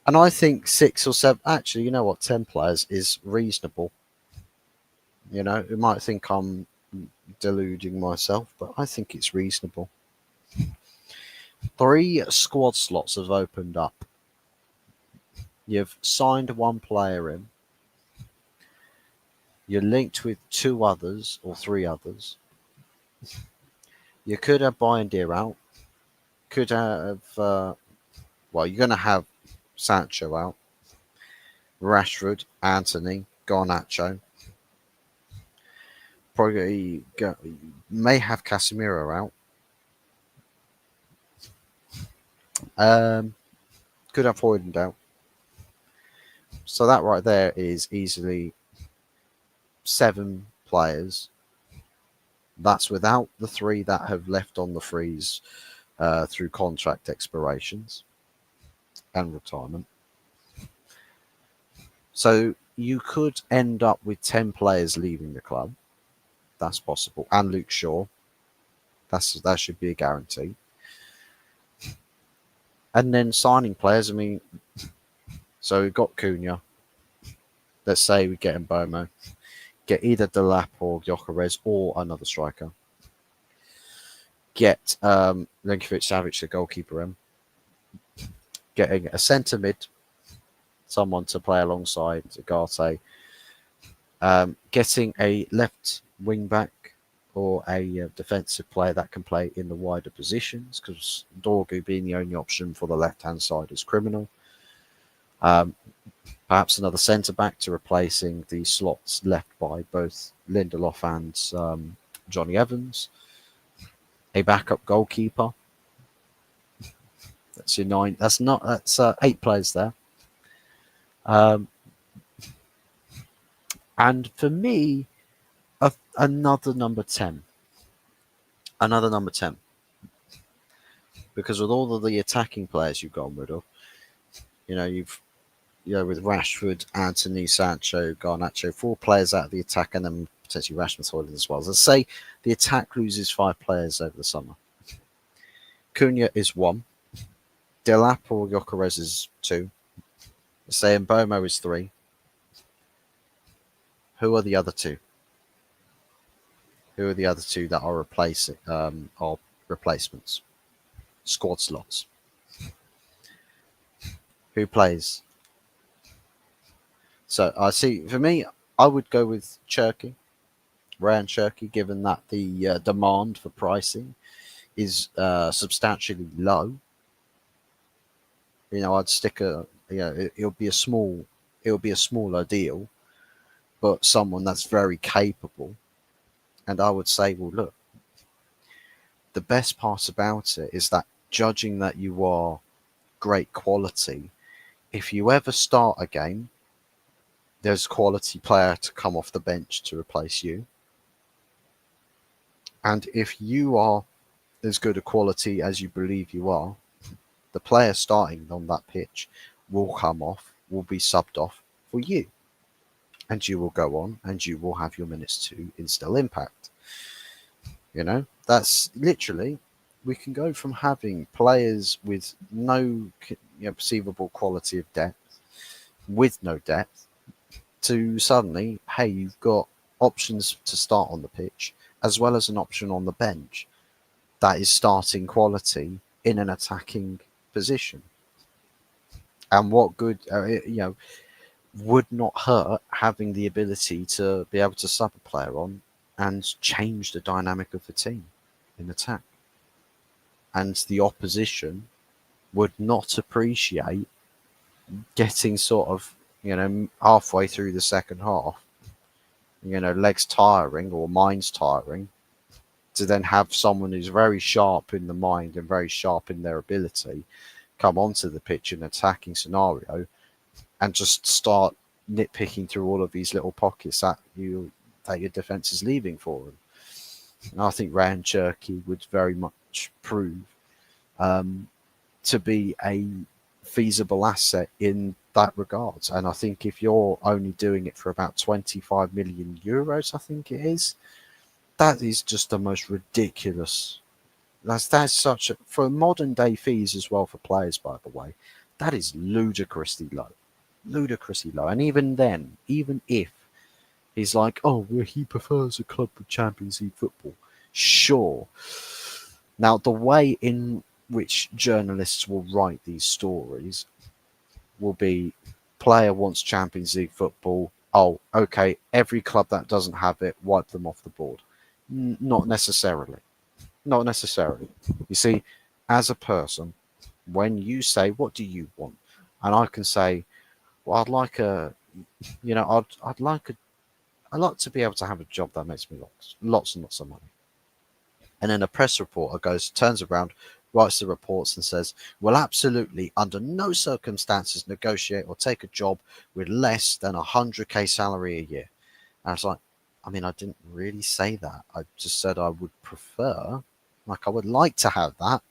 And I think 6 or 7, actually, you know what, 10 players is reasonable. You know, you might think I'm deluding myself, but I think it's reasonable. 3 squad slots have opened up. You've signed 1 player in. You're linked with 2 others or 3 others. You could have Buendia out. Could have, well, you're going to have Sancho out. Rashford, Anthony, Garnacho. Probably may have Casemiro out. Could have Hoyland out. So that right there is easily 7 players. That's without the 3 that have left on the freeze through contract expirations and retirement. So you could end up with 10 players leaving the club. That's possible. And Luke Shaw. That should be a guarantee. And then signing players, I mean, so we've got Cunha. Let's say we get Mbeumo. Get either Delap or Gyökeres or another striker. Get Linkovic-Savic, the goalkeeper, in. Getting a centre mid, someone to play alongside Ugarte. Getting a left wing back or a defensive player that can play in the wider positions, because Dorgu being the only option for the left-hand side is criminal. Perhaps another centre-back to replacing the slots left by both Lindelof and Johnny Evans. A backup goalkeeper. That's your 9. That's 8 players there. And for me, another number 10. Another number 10. Because with all of the attacking players you've gone rid of, with Rashford, Anthony, Sancho, Garnacho, 4 players out of the attack, and then potentially Rashford Hoyland as well. Let's say the attack loses 5 players over the summer. Cunha is 1. Delap or Gyökeres is 2. Let's say Mbeumo is 3. Who are the other 2? Who are the other 2 that are replacements? Squad slots. Who plays? So I see. For me, I would go with Cherki, Ryan Cherki, given that the demand for pricing is substantially low. I'd stick it'll be a smaller deal, but someone that's very capable. And I would say, well, look, the best part about it is that judging that you are great quality, if you ever start a game, there's a quality player to come off the bench to replace you. And if you are as good a quality as you believe you are, the player starting on that pitch will come off, will be subbed off for you. And you will go on and you will have your minutes to instill impact. That's literally, we can go from having players with no perceivable quality of depth, with no depth, to suddenly, hey, you've got options to start on the pitch as well as an option on the bench that is starting quality in an attacking position. And what good, would not hurt having the ability to be able to sub a player on and change the dynamic of the team in attack. And the opposition would not appreciate getting sort of, halfway through the second half, legs tiring or minds tiring, to then have someone who's very sharp in the mind and very sharp in their ability come onto the pitch in an attacking scenario and just start nitpicking through all of these little pockets that your defence is leaving for them. And I think Ryan Cherky would very much prove to be a feasible asset in that regards. And I think if you're only doing it for about 25 million euros, I think it is, that is just the most ridiculous. That's such a, for modern day fees as well for players, by the way, that is ludicrously low. Ludicrously low. And even then, even if he's like, oh, well, he prefers a club with Champions League football, sure. Now, the way in which journalists will write these stories will be, player wants Champions League football. Oh, okay, every club that doesn't have it, wipe them off the board. Not necessarily. Not necessarily. You see, as a person, when you say, what do you want? And I can say, well, I'd like a, I'd like to be able to have a job that makes me lots and lots of money. And then a press reporter turns around, writes the reports and says, well, absolutely, under no circumstances negotiate or take a job with less than 100k salary a year. And I was like, I didn't really say that. I just said I would prefer, I would like to have that,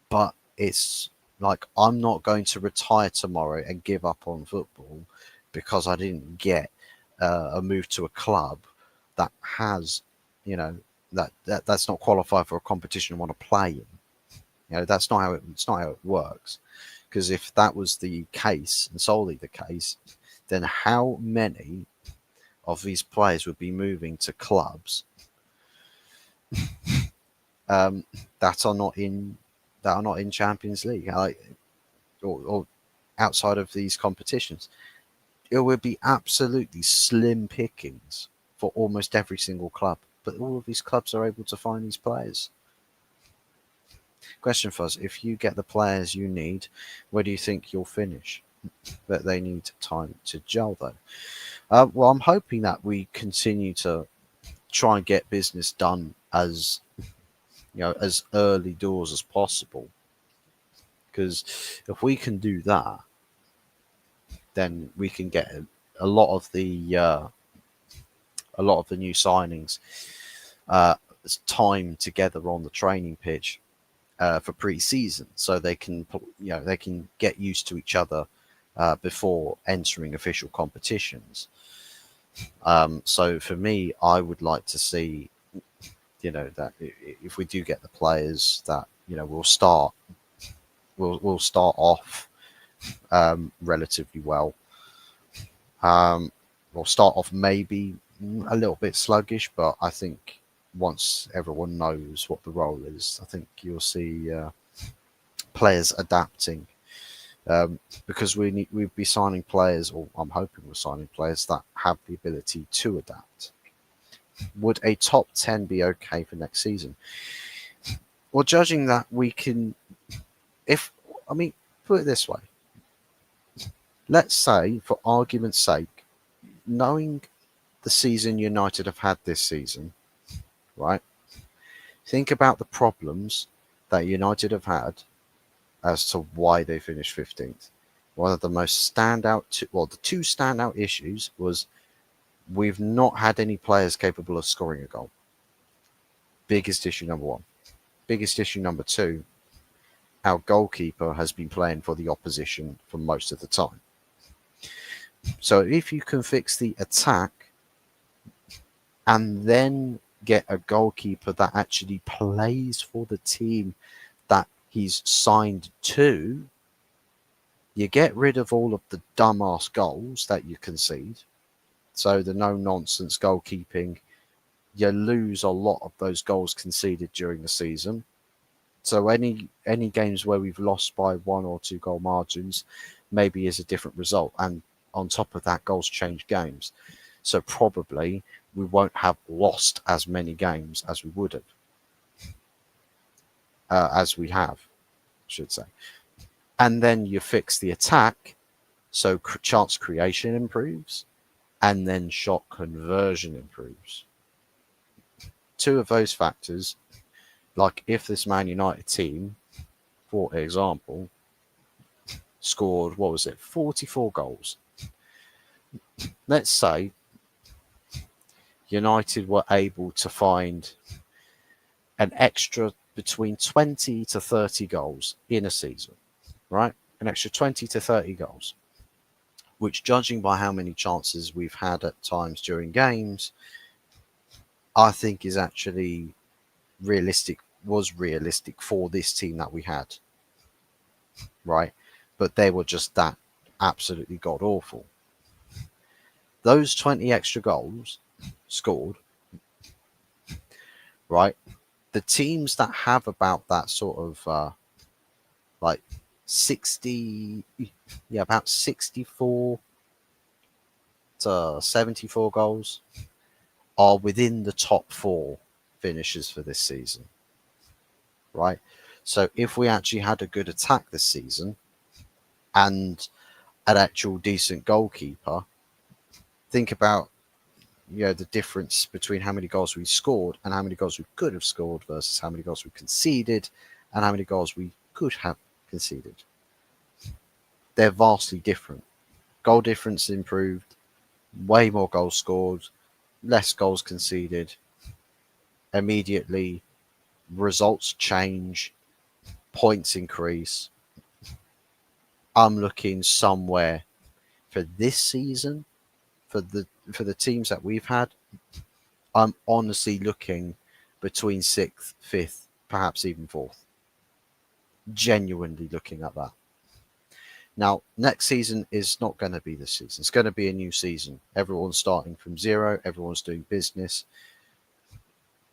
but it's like, I'm not going to retire tomorrow and give up on football because I didn't get a move to a club that has, that's not qualified for a competition I want to play in. That's not how it works. Because if that was the case and solely the case, then how many of these players would be moving to clubs that are not in Champions League, or outside of these competitions? It would be absolutely slim pickings for almost every single club, but all of these clubs are able to find these players. Question for us: if you get the players you need, where do you think you'll finish? But they need time to gel, though. Well, I'm hoping that we continue to try and get business done as as early doors as possible, because if we can do that, then we can get a lot of the new signings time together on the training pitch for pre-season, so they can get used to each other before entering official competitions. So for me, I would like to see that if we do get the players, that we'll start off relatively well. We'll start off maybe a little bit sluggish, but I think once everyone knows what the role is, I think you'll see players adapting, because we'd be signing players, or I'm hoping we're signing players that have the ability to adapt. Would a top 10 be okay for next season? Well, judging that we can, put it this way. Let's say, for argument's sake, knowing the season United have had this season, right? Think about the problems that United have had as to why they finished 15th. One of the most the two standout issues was we've not had any players capable of scoring a goal. Biggest issue number one. biggest issue number two, our goalkeeper has been playing for the opposition for most of the time. So if you can fix the attack and then get a goalkeeper that actually plays for the team that he's signed to, you get rid of all of the dumbass goals that you concede. So the no-nonsense goalkeeping, you lose a lot of those goals conceded during the season. So any games where we've lost by 1 or 2 goal margins maybe is a different result. And on top of that, goals change games. So probably we won't have lost as many games as we would have, as we have, I should say. And then you fix the attack, so chance creation improves, and then shot conversion improves. Two of those factors, like if this Man United team, for example, scored, 44 goals. Let's say United were able to find an extra between 20 to 30 goals in a season, right? An extra 20 to 30 goals, which, judging by how many chances we've had at times during games, I think is actually was realistic for this team that we had, right? But they were just that absolutely god awful. Those 20 extra goals scored, right? The teams that have about that sort of like 60, about 64 to 74 goals are within the top 4 finishes for this season, right? So if we actually had a good attack this season and an actual decent goalkeeper, think about the difference between how many goals we scored and how many goals we could have scored versus how many goals we conceded and how many goals we could have conceded. They're vastly different. Goal difference improved, way more goals scored, less goals conceded. Immediately, results change, points increase. I'm looking somewhere for this season, for the teams that we've had. I'm honestly looking between 6th, 5th, perhaps even 4th. Genuinely looking at that. Now, next season is not going to be this season. It's going to be a new season. Everyone's starting from zero. Everyone's doing business.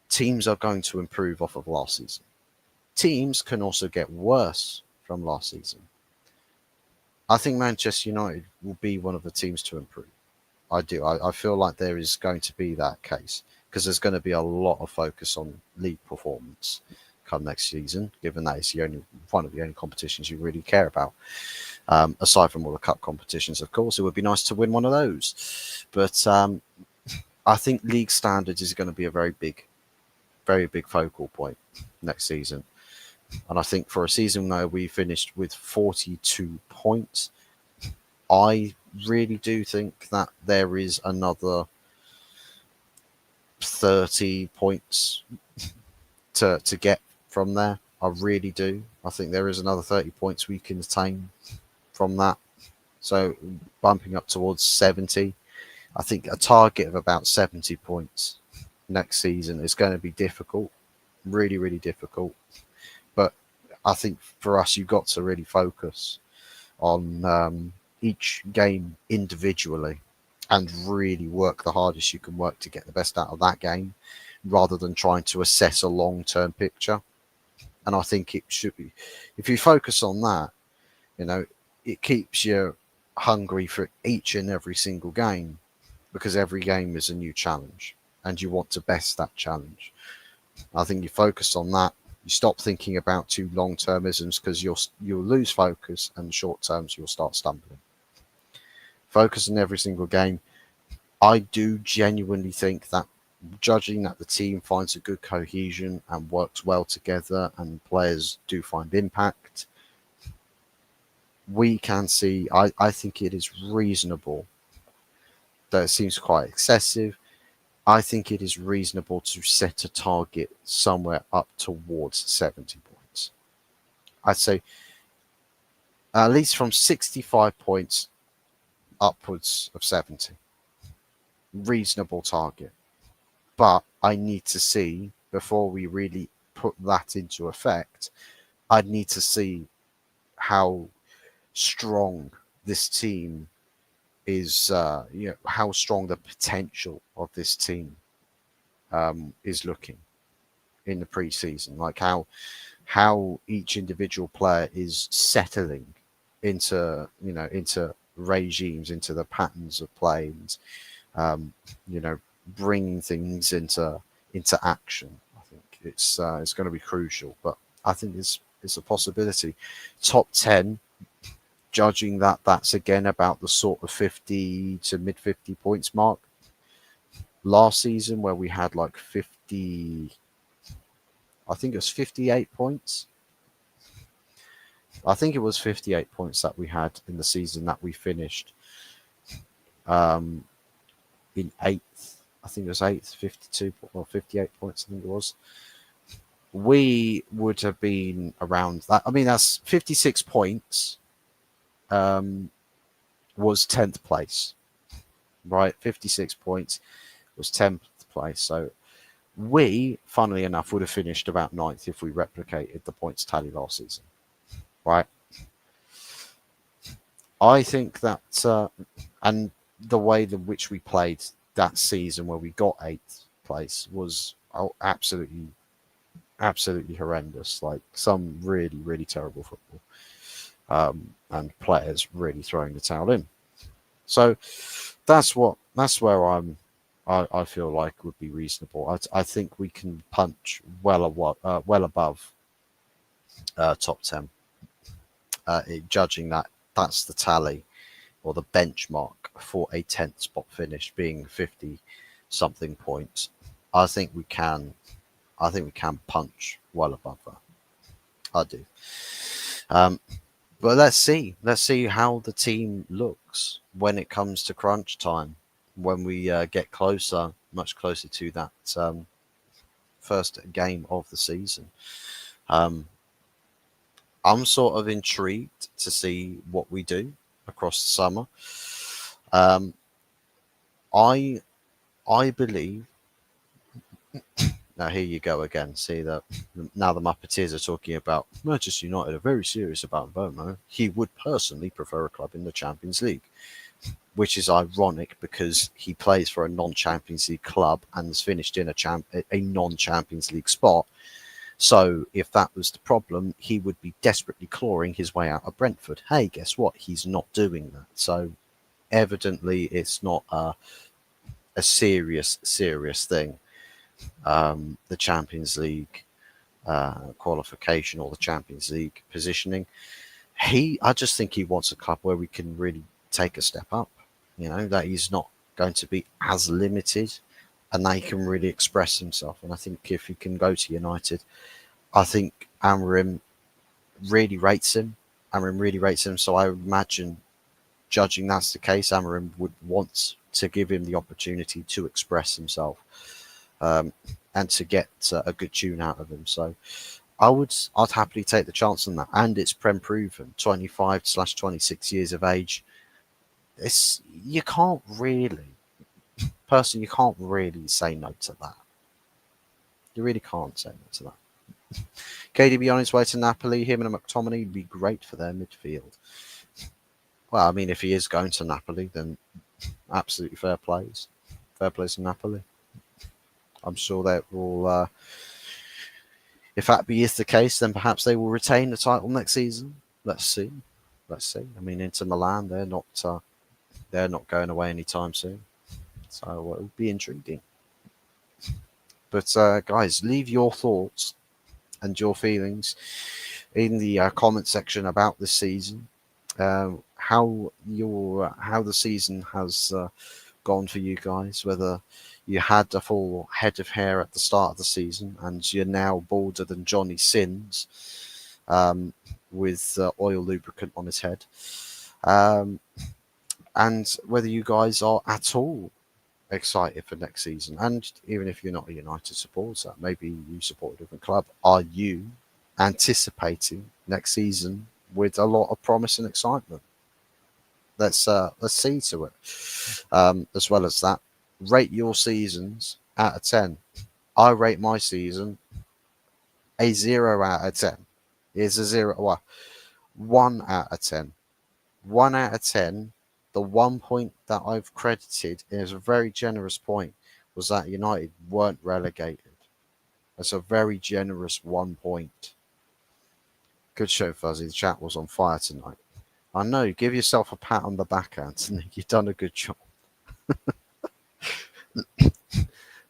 Teams are going to improve off of last season. Teams can also get worse from last season. I think Manchester United will be one of the teams to improve. I do. I feel like there is going to be that case because there's going to be a lot of focus on league performance come next season, given that it's one of the only competitions you really care about. Aside from all the cup competitions, of course, it would be nice to win one of those. But I think league standards is going to be a very big focal point next season. And I think for a season where we finished with 42 points, I really do think that there is another 30 points to get from there. I really do. I think there is another 30 points we can attain from that. So bumping up towards 70. I think a target of about 70 points next season is going to be difficult. Really, really difficult. But I think for us, you've got to really focus on each game individually and really work the hardest you can work to get the best out of that game rather than trying to assess a long-term picture. And I think it should be, if you focus on that, it keeps you hungry for each and every single game because every game is a new challenge and you want to best that challenge. I think you focus on that. You stop thinking about too long-termisms because you'll lose focus, and short terms you'll start stumbling. Focus on every single game. I do genuinely think that, judging that the team finds a good cohesion and works well together and players do find impact, we can see, I think it is reasonable, that it seems quite excessive, I think it is reasonable to set a target somewhere up towards 70 points. I'd say at least from 65 points upwards of 70. Reasonable target. But I need to see, before we really put that into effect, I'd need to see how strong this team is, how strong the potential of this team is looking in the preseason, like how each individual player is settling into regimes, into the patterns of play, and um, bringing things into action. I think it's going to be crucial, but I think it's a possibility. Top 10, judging that's again about the sort of 50 to mid 50 points mark. Last season, where we had like 50, I think it was 58 points. I think it was 58 points that we had in the season that we finished um, in eighth. I think it was eighth, 52 or 58 points. I think it was. We would have been around that. I mean, that's 56 points. Was 10th place, right? 56 points was 10th place. So we, funnily enough, would have finished about ninth if we replicated the points tally last season, right? I think that, and the way in which we played that season where we got eighth place was absolutely horrendous. Like some really, really terrible football, and players really throwing the towel in. So that's where I feel like would be reasonable. I think we can punch well above top 10. Judging that's the tally or the benchmark for a 10th spot finish being 50 something points. I think we can punch well above that. I do. But let's see how the team looks when it comes to crunch time, when we get much closer to that first game of the season. Um, I'm sort of intrigued to see what we do across the summer. Um, I I believe. Now here you go again. See that now the Muppeteers are talking about Manchester United are very serious about Bomo. He would personally prefer a club in the Champions League, which is ironic because he plays for a non-Champions League club and has finished in a non-Champions League spot. So if that was the problem, he would be desperately clawing his way out of Brentford. Hey, guess what? He's not doing that. So evidently, it's not a serious thing. The Champions League qualification or the Champions League positioning. I just think he wants a club where we can really take a step up. That he's not going to be as limited, and that he can really express himself. And I think if he can go to United, I think Amorim really rates him. So I imagine, judging that's the case, Amorim would want to give him the opportunity to express himself, and to get a good tune out of him. So I'd happily take the chance on that. And it's Prem proven, 25/26 years of age. You can't really say no to that. You really can't say no to that. KDB on his way to Napoli, him and McTominay would be great for their midfield. Well, I mean, if he is going to Napoli, then absolutely fair plays. Fair plays to Napoli. I'm sure that will, if that is the case, then perhaps they will retain the title next season. Let's see. I mean, Inter Milan, they're not going away anytime soon. So it will be intriguing. But guys, leave your thoughts and your feelings in the comment section about this season. How the season has gone for you guys, whether you had a full head of hair at the start of the season and you're now balder than Johnny Sins, with oil lubricant on his head, and whether you guys are at all excited for next season? And even if you're not a United supporter, maybe you support a different club. Are you anticipating next season with a lot of promise and excitement? Let's see to it. As well as that, rate your seasons out of 10. I rate my season a 0 out of 10. It's a 0, well, 1 out of 10. 1 out of 10. The 1 point that I've credited is a very generous point, was that United weren't relegated. That's a very generous 1 point. Good show, Fuzzy. The chat was on fire tonight. I know. Give yourself a pat on the back, Anthony. You've done a good job.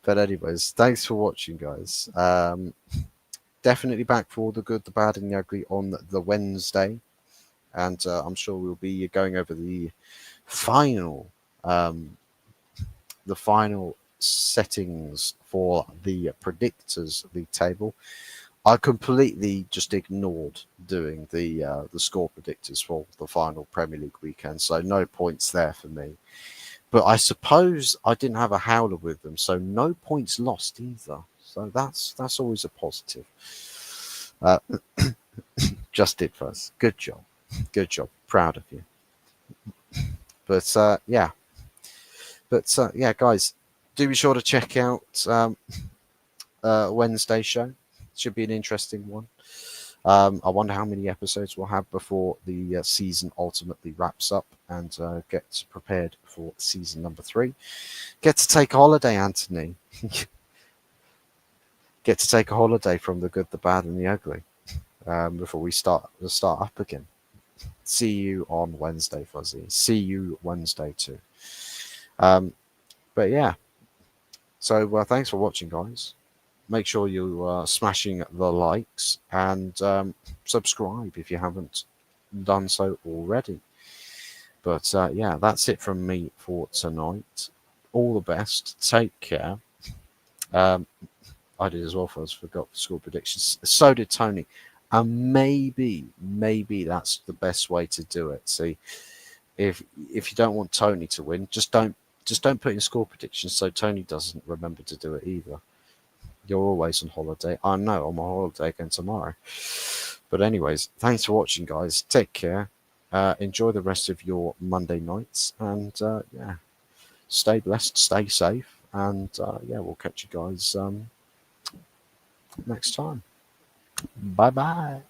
But anyways, thanks for watching, guys. Definitely back for all the good, the bad, and the ugly on the Wednesday, and I'm sure we'll be going over final, the final settings for the predictors league table. I completely just ignored doing the score predictors for the final Premier League weekend, so no points there for me. But I suppose I didn't have a howler with them, so no points lost either. So that's always a positive. Just did first. Good job. Good job. Proud of you. But yeah. But yeah, guys, do be sure to check out Wednesday show. Should be an interesting one. I wonder how many episodes we'll have before the season ultimately wraps up and gets prepared for season number 3. Get to take a holiday, Anthony. Get to take a holiday from the good, the bad, and the ugly before we start up again. See you on Wednesday, Fuzzy. See you Wednesday too. But yeah. So thanks for watching, guys. Make sure you are smashing the likes and subscribe if you haven't done so already. But yeah, that's it from me for tonight. All the best. Take care. I did as well, I forgot score predictions. So did Tony. And maybe that's the best way to do it. See, if you don't want Tony to win, just don't put in score predictions so Tony doesn't remember to do it either. You're always on holiday. I know, I'm on holiday again tomorrow. But anyways, thanks for watching, guys. Take care. Enjoy the rest of your Monday nights. And yeah, stay blessed, stay safe. And yeah, we'll catch you guys next time. Bye-bye.